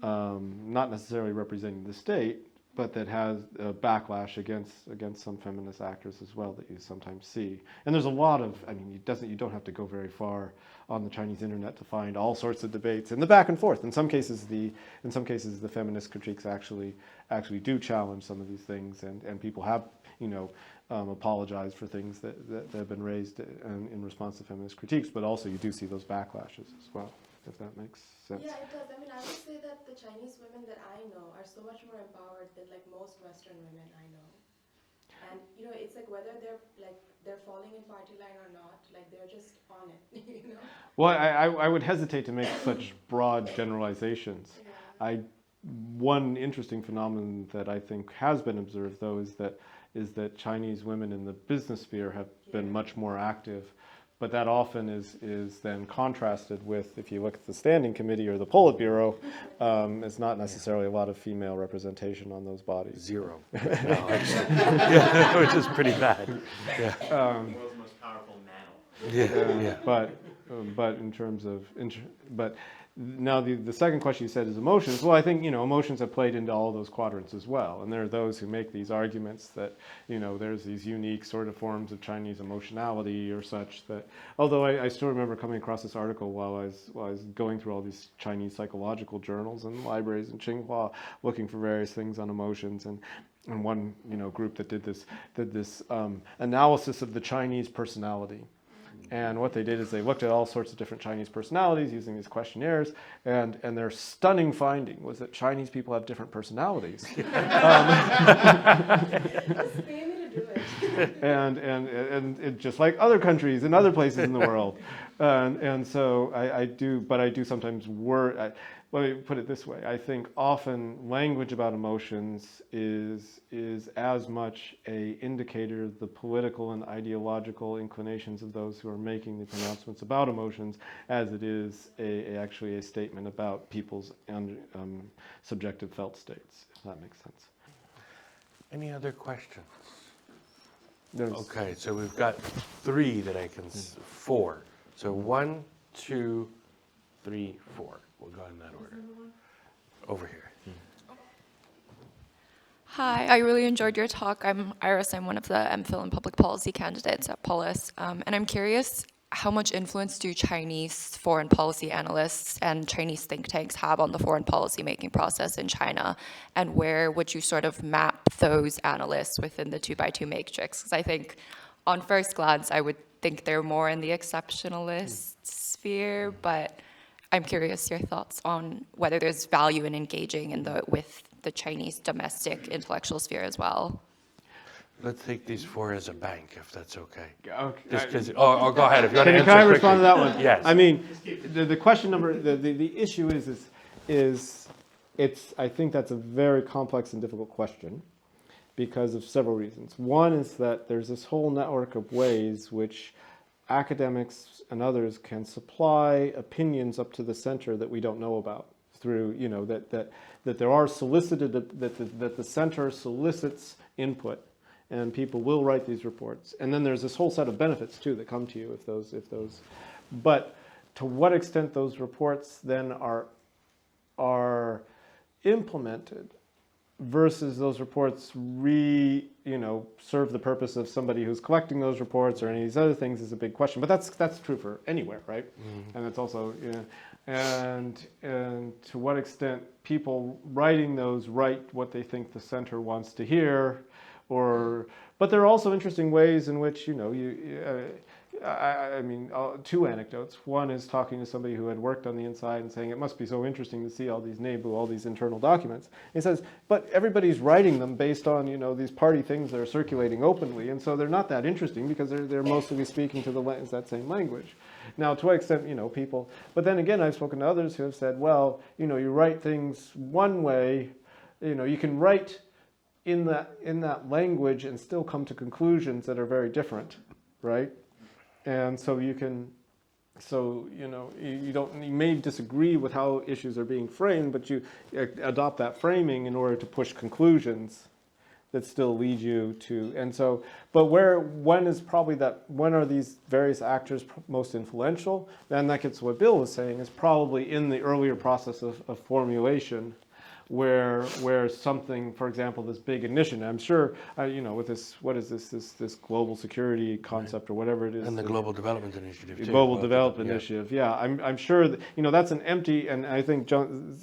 S2: not necessarily representing the state, but that has a backlash against some feminist actors as well that you sometimes see. And there's a lot of, I mean, you don't have to go very far on the Chinese internet to find all sorts of debates and the back and forth. In some cases, the feminist critiques actually do challenge some of these things, and people have, apologized for things that have been raised in response to feminist critiques. But also, you do see those backlashes as well, if that makes sense.
S7: Yeah, it does. I mean, I would say that the Chinese women that I know are so much more empowered than like most Western women I know. And it's like whether they're falling in party line or not, like they're just on it,
S2: Well, I would hesitate to make such broad generalizations.
S7: Yeah.
S2: One interesting phenomenon that I think has been observed, though, is that Chinese women in the business sphere have been much more active. But that often is then contrasted with, if you look at the Standing Committee or the Politburo, it's not necessarily a lot of female representation on those bodies.
S1: Zero. Yeah, which is pretty bad. Yeah.
S6: The world's most powerful mammal.
S1: Yeah.
S2: But in terms of, but now the second question you said is emotions. Well, I think emotions have played into all of those quadrants as well, and there are those who make these arguments that there's these unique sort of forms of Chinese emotionality or such that. Although I still remember coming across this article while I was going through all these Chinese psychological journals and libraries in Tsinghua, looking for various things on emotions, and one group that did this analysis of the Chinese personality. And what they did is they looked at all sorts of different Chinese personalities using these questionnaires, and their stunning finding was that Chinese people have different personalities.
S7: Just pay me to do it.
S2: and just like other countries and other places in the world. And so I do sometimes worry. Let me put it this way. I think often language about emotions is as much an indicator of the political and ideological inclinations of those who are making the pronouncements about emotions as it is actually a statement about people's subjective felt states, if that makes sense.
S1: Any other questions? Okay, so we've got three that I can, four. So 1, 2, 3, 4. We'll go in that order. Over here.
S9: Hi, I really enjoyed your talk. I'm Iris. I'm one of the MPhil and public policy candidates at Polis. And I'm curious, how much influence do Chinese foreign policy analysts and Chinese think tanks have on the foreign policy making process in China? And where would you sort of map those analysts within the 2x2 matrix? Because I think on first glance, I would think they're more in the exceptionalist sphere, but I'm curious your thoughts on whether there's value in engaging with the Chinese domestic intellectual sphere as well.
S1: Let's take these four as a bank, if that's okay.
S2: Okay.
S1: Go ahead. If you want to answer
S2: Can I
S1: quickly.
S2: respond to that one?
S1: Yes.
S2: I mean, the question number, the issue is I think that's a very complex and difficult question because of several reasons. One is that there's this whole network of ways which academics and others can supply opinions up to the center that we don't know about. through, you know, that there are solicited, that the center solicits input, and people will write these reports. And then there's this whole set of benefits too that come to you if those, but to what extent those reports then are implemented versus those reports serve the purpose of somebody who's collecting those reports or any of these other things is a big question. But that's true for anywhere, right? Mm-hmm. And it's also, you know, and to what extent people writing those write what they think the center wants to hear, but there are also interesting ways in which, you know, I mean, two anecdotes. One is talking to somebody who had worked on the inside and saying, it must be so interesting to see all these NABU, all these internal documents. He says, but everybody's writing them based on, you know, these party things that are circulating openly, and so they're not that interesting because they're mostly speaking to that same language. Now, to what extent, you know, people, but then again, I've spoken to others who have said, well, you know, you write things one way, you know, you can write in that language and still come to conclusions that are very different, right? And so you know, you may disagree with how issues are being framed, but you adopt that framing in order to push conclusions that still lead you to, and so, but when are these various actors most influential? Then that gets what Bill was saying, is probably in the earlier process of formulation, where something, for example, this big initiative, I'm sure, you know, with this, what is this global security concept, right, or whatever it is.
S1: And the Global Development Initiative, too.
S2: Global Development Initiative, yeah. I'm sure that, you know, that's an empty, and I think Zheng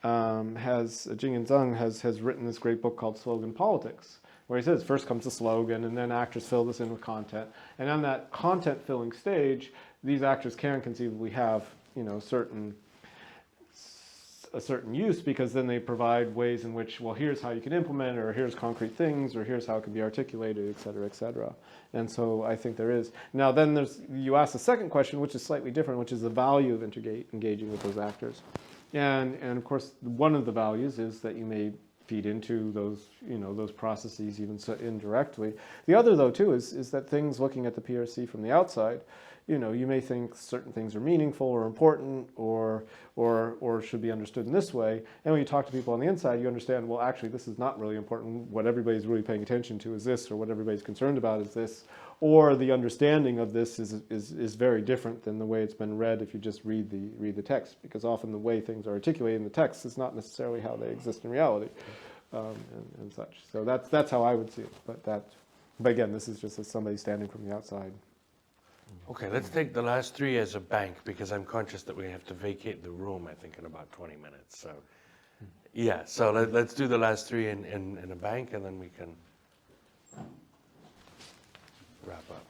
S2: Jing'an has written this great book called Slogan Politics, where he says first comes the slogan, and then actors fill this in with content. And on that content filling stage, these actors can conceivably have, you know, a certain use, because then they provide ways in which, well, here's how you can implement it, or here's concrete things, or here's how it can be articulated, et cetera, et cetera. And so I think there is. Now then you ask the second question, which is slightly different, which is the value of engaging with those actors. And of course, one of the values is that you may feed into those, you know, those processes even so indirectly. The other, though, too, is that things looking at the PRC from the outside, you know, you may think certain things are meaningful or important or should be understood in this way. And when you talk to people on the inside, you understand, well, actually, this is not really important. What everybody's really paying attention to is this, or what everybody's concerned about is this, or the understanding of this is very different than the way it's been read if you just read the text, because often the way things are articulated in the text is not necessarily how they exist in reality, and such. So that's how I would see it. But again, this is just as somebody standing from the outside.
S1: Okay, let's take the last three as a bank, because I'm conscious that we have to vacate the room, I think, in about 20 minutes. So, yeah, so let's do the last three in a bank, and then we can wrap up.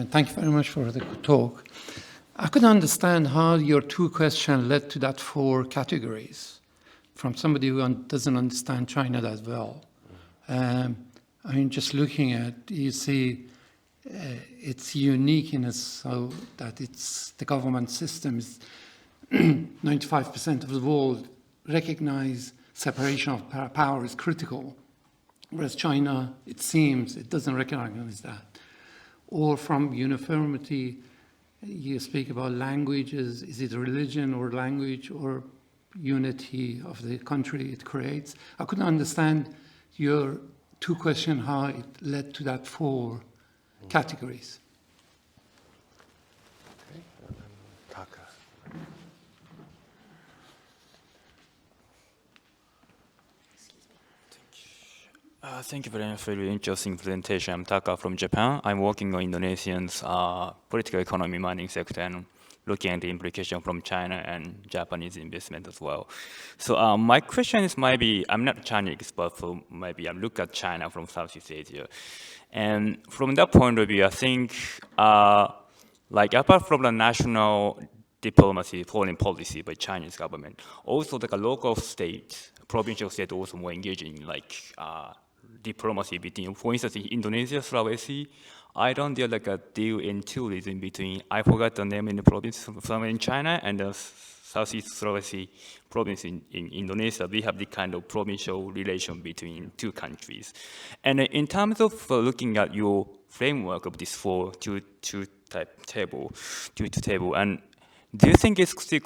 S10: Thank you very much for the talk. I could understand how your two questions led to that 4 categories from somebody who doesn't understand China that well. I mean, just looking at, you see, it's unique in so that the government system is 95% of the world recognize separation of power is critical, whereas China, it seems, it doesn't recognize that. Or from uniformity, you speak about languages, is it religion or language or unity of the country it creates? I couldn't understand your two questions, how it led to that 4 categories.
S1: Okay, and then Taka.
S11: Thank you very much for your interesting presentation. I'm Taka from Japan. I'm working on Indonesian's political economy mining sector and looking at the implication from China and Japanese investment as well. So my question is, maybe I'm not a Chinese expert, so maybe I'm looking at China from Southeast Asia. And from that point of view, I think, like apart from the national diplomacy, foreign policy by Chinese government, also like a local state, provincial state also more engaging in like diplomacy between, for instance, in Indonesia, Sulawesi, I don't deal like a deal in tourism between, I forgot the name in the province, somewhere in China and the Southeast Sulawesi province in Indonesia. We have the kind of provincial relation between two countries. And in terms of looking at your framework of this two table, and do you think it's still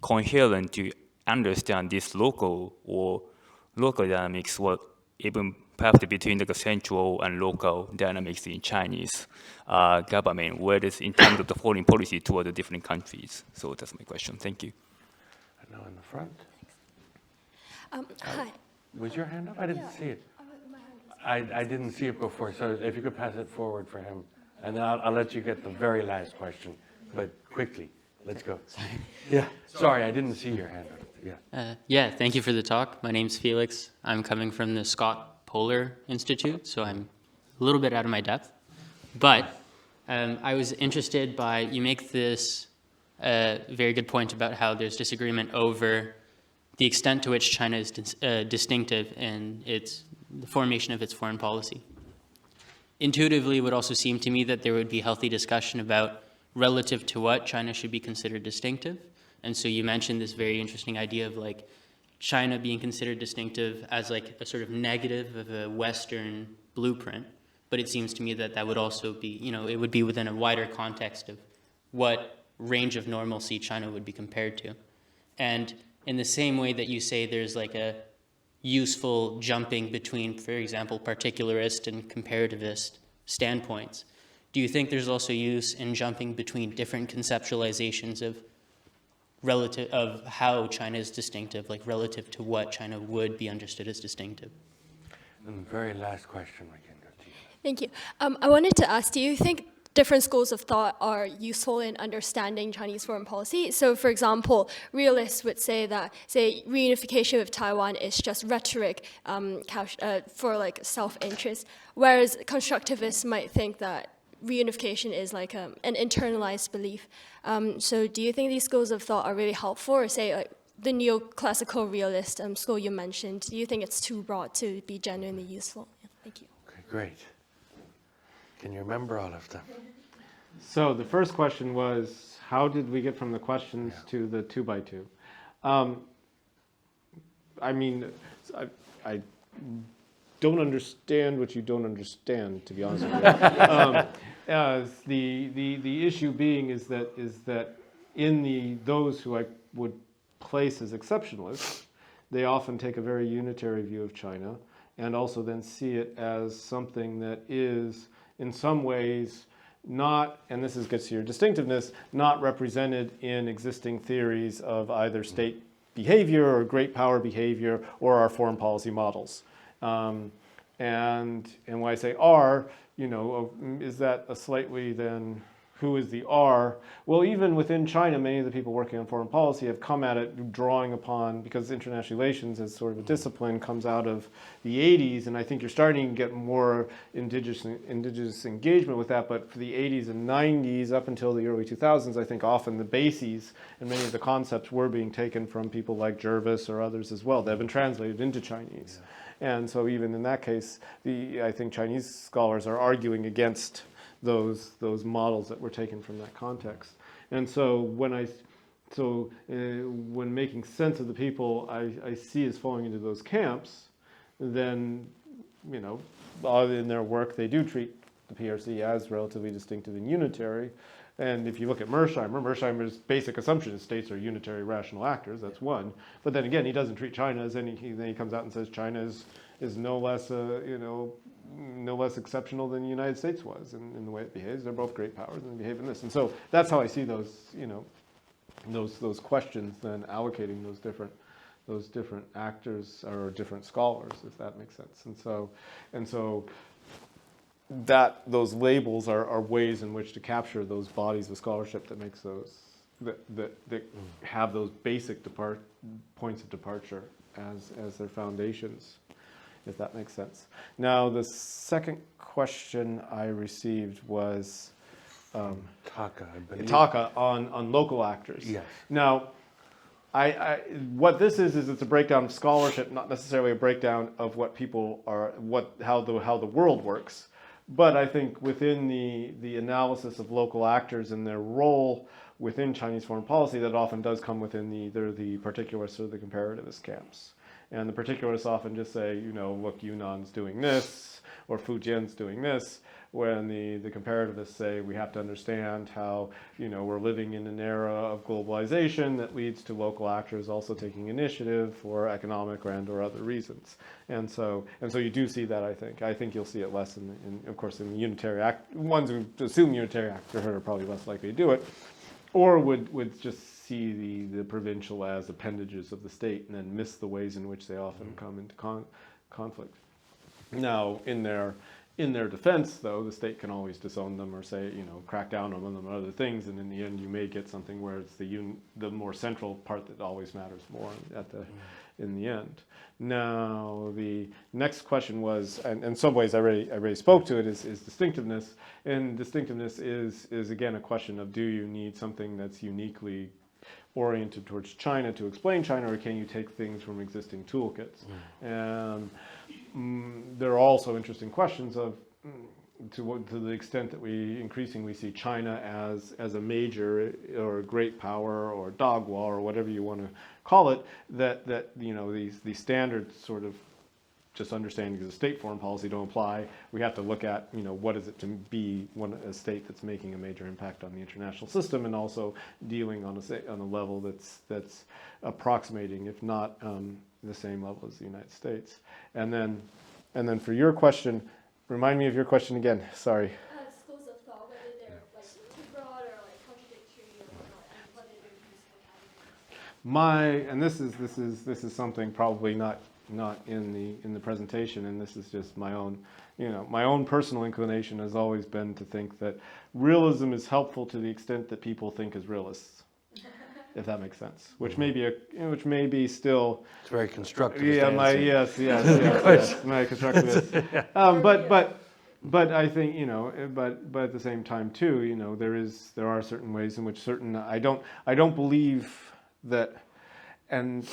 S11: coherent to understand this local dynamics, or even perhaps between the central and local dynamics in Chinese government, whereas in terms of the foreign policy toward the different countries. So that's my question. Thank you.
S1: And now in the front.
S12: Hi.
S1: Was your hand up? I didn't see it. I didn't see it before, so if you could pass it forward for him. And then I'll let you get the very last question, but quickly. Let's go. Yeah. Sorry, I didn't see your hand up.
S12: Yeah, thank you for the talk. My name's Felix. I'm coming from the Scott Polar Institute, so I'm a little bit out of my depth. But I was interested by, you make this very good point about how there's disagreement over the extent to which China is distinctive in the formation of its foreign policy. Intuitively, it would also seem to me that there would be healthy discussion about relative to what China should be considered distinctive. And so you mentioned this very interesting idea of like China being considered distinctive as like a sort of negative of a Western blueprint. But it seems to me that that would also be, it would be within a wider context of what range of normalcy China would be compared to. And in the same way that you say there's like a useful jumping between, for example, particularist and comparativist standpoints, do you think there's also use in jumping between different conceptualizations of how China is distinctive, like relative to what China would be understood as distinctive?
S1: And the very last question we can go to you.
S13: Thank you. I wanted to ask, do you think different schools of thought are useful in understanding Chinese foreign policy? So, for example, realists would say that, reunification with Taiwan is just rhetoric for like self-interest, whereas constructivists might think that reunification is like an internalized belief. So do you think these schools of thought are really helpful, or say like the neoclassical realist school you mentioned, do you think it's too broad to be genuinely useful? Yeah, thank you.
S1: Okay, great. Can you remember all of them?
S2: So the first question was, how did we get from the questions to the 2x2? I mean, I don't understand what you don't understand, to be honest with you. The issue being is that in those who I would place as exceptionalists, they often take a very unitary view of China, and also then see it as something that is in some ways not, and this gets to your distinctiveness, not represented in existing theories of either state behavior or great power behavior or our foreign policy models. And when I say R, is that a slightly then, who is the R? Well, even within China, many of the people working on foreign policy have come at it drawing upon, because international relations as sort of a discipline comes out of the 80s, and I think you're starting to get more indigenous engagement with that, but for the 80s and 90s up until the early 2000s, I think often the bases and many of the concepts were being taken from people like Jervis or others as well. They've been translated into Chinese. Yeah. And so even in that case, I think Chinese scholars are arguing against those models that were taken from that context. And so when making sense of the people I see as falling into those camps, then, in their work, they do treat the PRC as relatively distinctive and unitary. And if you look at Mersheimer's basic assumption is states are unitary rational actors, that's one. But then again, he doesn't treat China as then he comes out and says China is no less, no less exceptional than the United States was in the way it behaves. They're both great powers and they behave in this. And so that's how I see those, those questions then allocating those different actors or different scholars, if that makes sense. And so that those labels are ways in which to capture those bodies of scholarship that makes those that have those basic points of departure as their foundations, if that makes sense. Now the second question I received was
S1: Taka, I believe.
S2: Taka on local actors.
S1: Yes.
S2: Now what this is it's a breakdown of scholarship, not necessarily a breakdown of what people are, how the world works. But I think within the analysis of local actors and their role within Chinese foreign policy, that often does come within either the particularists or the comparativist camps. And the particularists often just say, you know, look, Yunnan's doing this, or Fujian's doing this, when the comparativists say we have to understand how, you know, we're living in an era of globalization that leads to local actors also taking initiative for economic or other reasons. And so you do see that, I think. I think you'll see it less of course, in the unitary ones who assume unitary actorhood are probably less likely to do it, or would just see the provincial as appendages of the state and then miss the ways in which they often come into conflict. Now, in their defense, though, the state can always disown them or say, you know, crack down on them or other things, and in the end you may get something where it's the more central part that always matters more in the end. Now, the next question was, and in some ways I already spoke to it, is distinctiveness. And distinctiveness is again a question of, do you need something that's uniquely oriented towards China to explain China, or can you take things from existing toolkits? And there are also interesting questions of to the extent that we increasingly see China as a major or a great power or dog wall or whatever you want to call it, that you know these standards sort of just understandings of state foreign policy don't apply. We have to look at, you know, what is it to be a state that's making a major impact on the international system, and also dealing on a level that's approximating, if not the same level as the United States. And then for your question, remind me of your question again. Sorry.
S13: Schools of thought, whether they're like too broad or like contradictory or whatnot, and whether they're useful categories.
S2: And this is something probably not in the presentation, and this is just my own personal inclination has always been to think that realism is helpful to the extent that people think as realists, if that makes sense. Which may be still.
S1: It's very constructive.
S2: Yeah, yes, my constructivist. But I think, you know, but at the same time too, you know, there are certain ways in which I don't believe that, and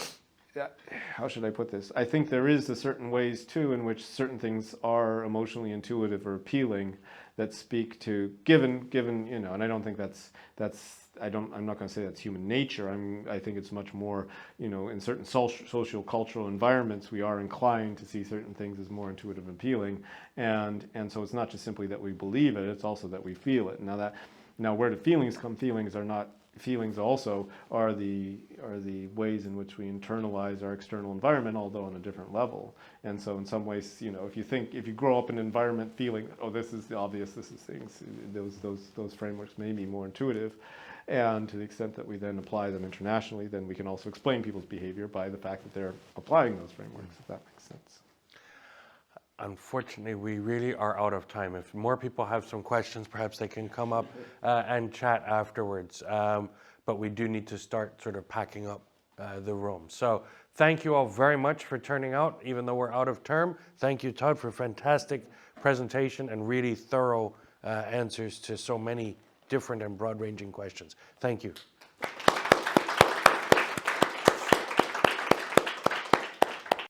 S2: how should I put this? I think there is a certain ways too in which certain things are emotionally intuitive or appealing that speak to given you know, and I don't think I'm not going to say that's human nature. I think it's much more, you know, in certain social cultural environments we are inclined to see certain things as more intuitive and appealing, and so it's not just simply that we believe it, it's also that we feel it. Now where do feelings come? Feelings also are the ways in which we internalize our external environment, although on a different level. And so in some ways, you know, if you grow up in an environment feeling, oh, this is the obvious, this is things, those frameworks may be more intuitive. And to the extent that we then apply them internationally, then we can also explain people's behavior by the fact that they're applying those frameworks, if that makes sense.
S1: Unfortunately, we really are out of time. If more people have some questions, perhaps they can come up and chat afterwards. But we do need to start sort of packing up the room. So thank you all very much for turning out, even though we're out of term. Thank you, Todd, for a fantastic presentation and really thorough answers to so many different and broad-ranging questions. Thank you.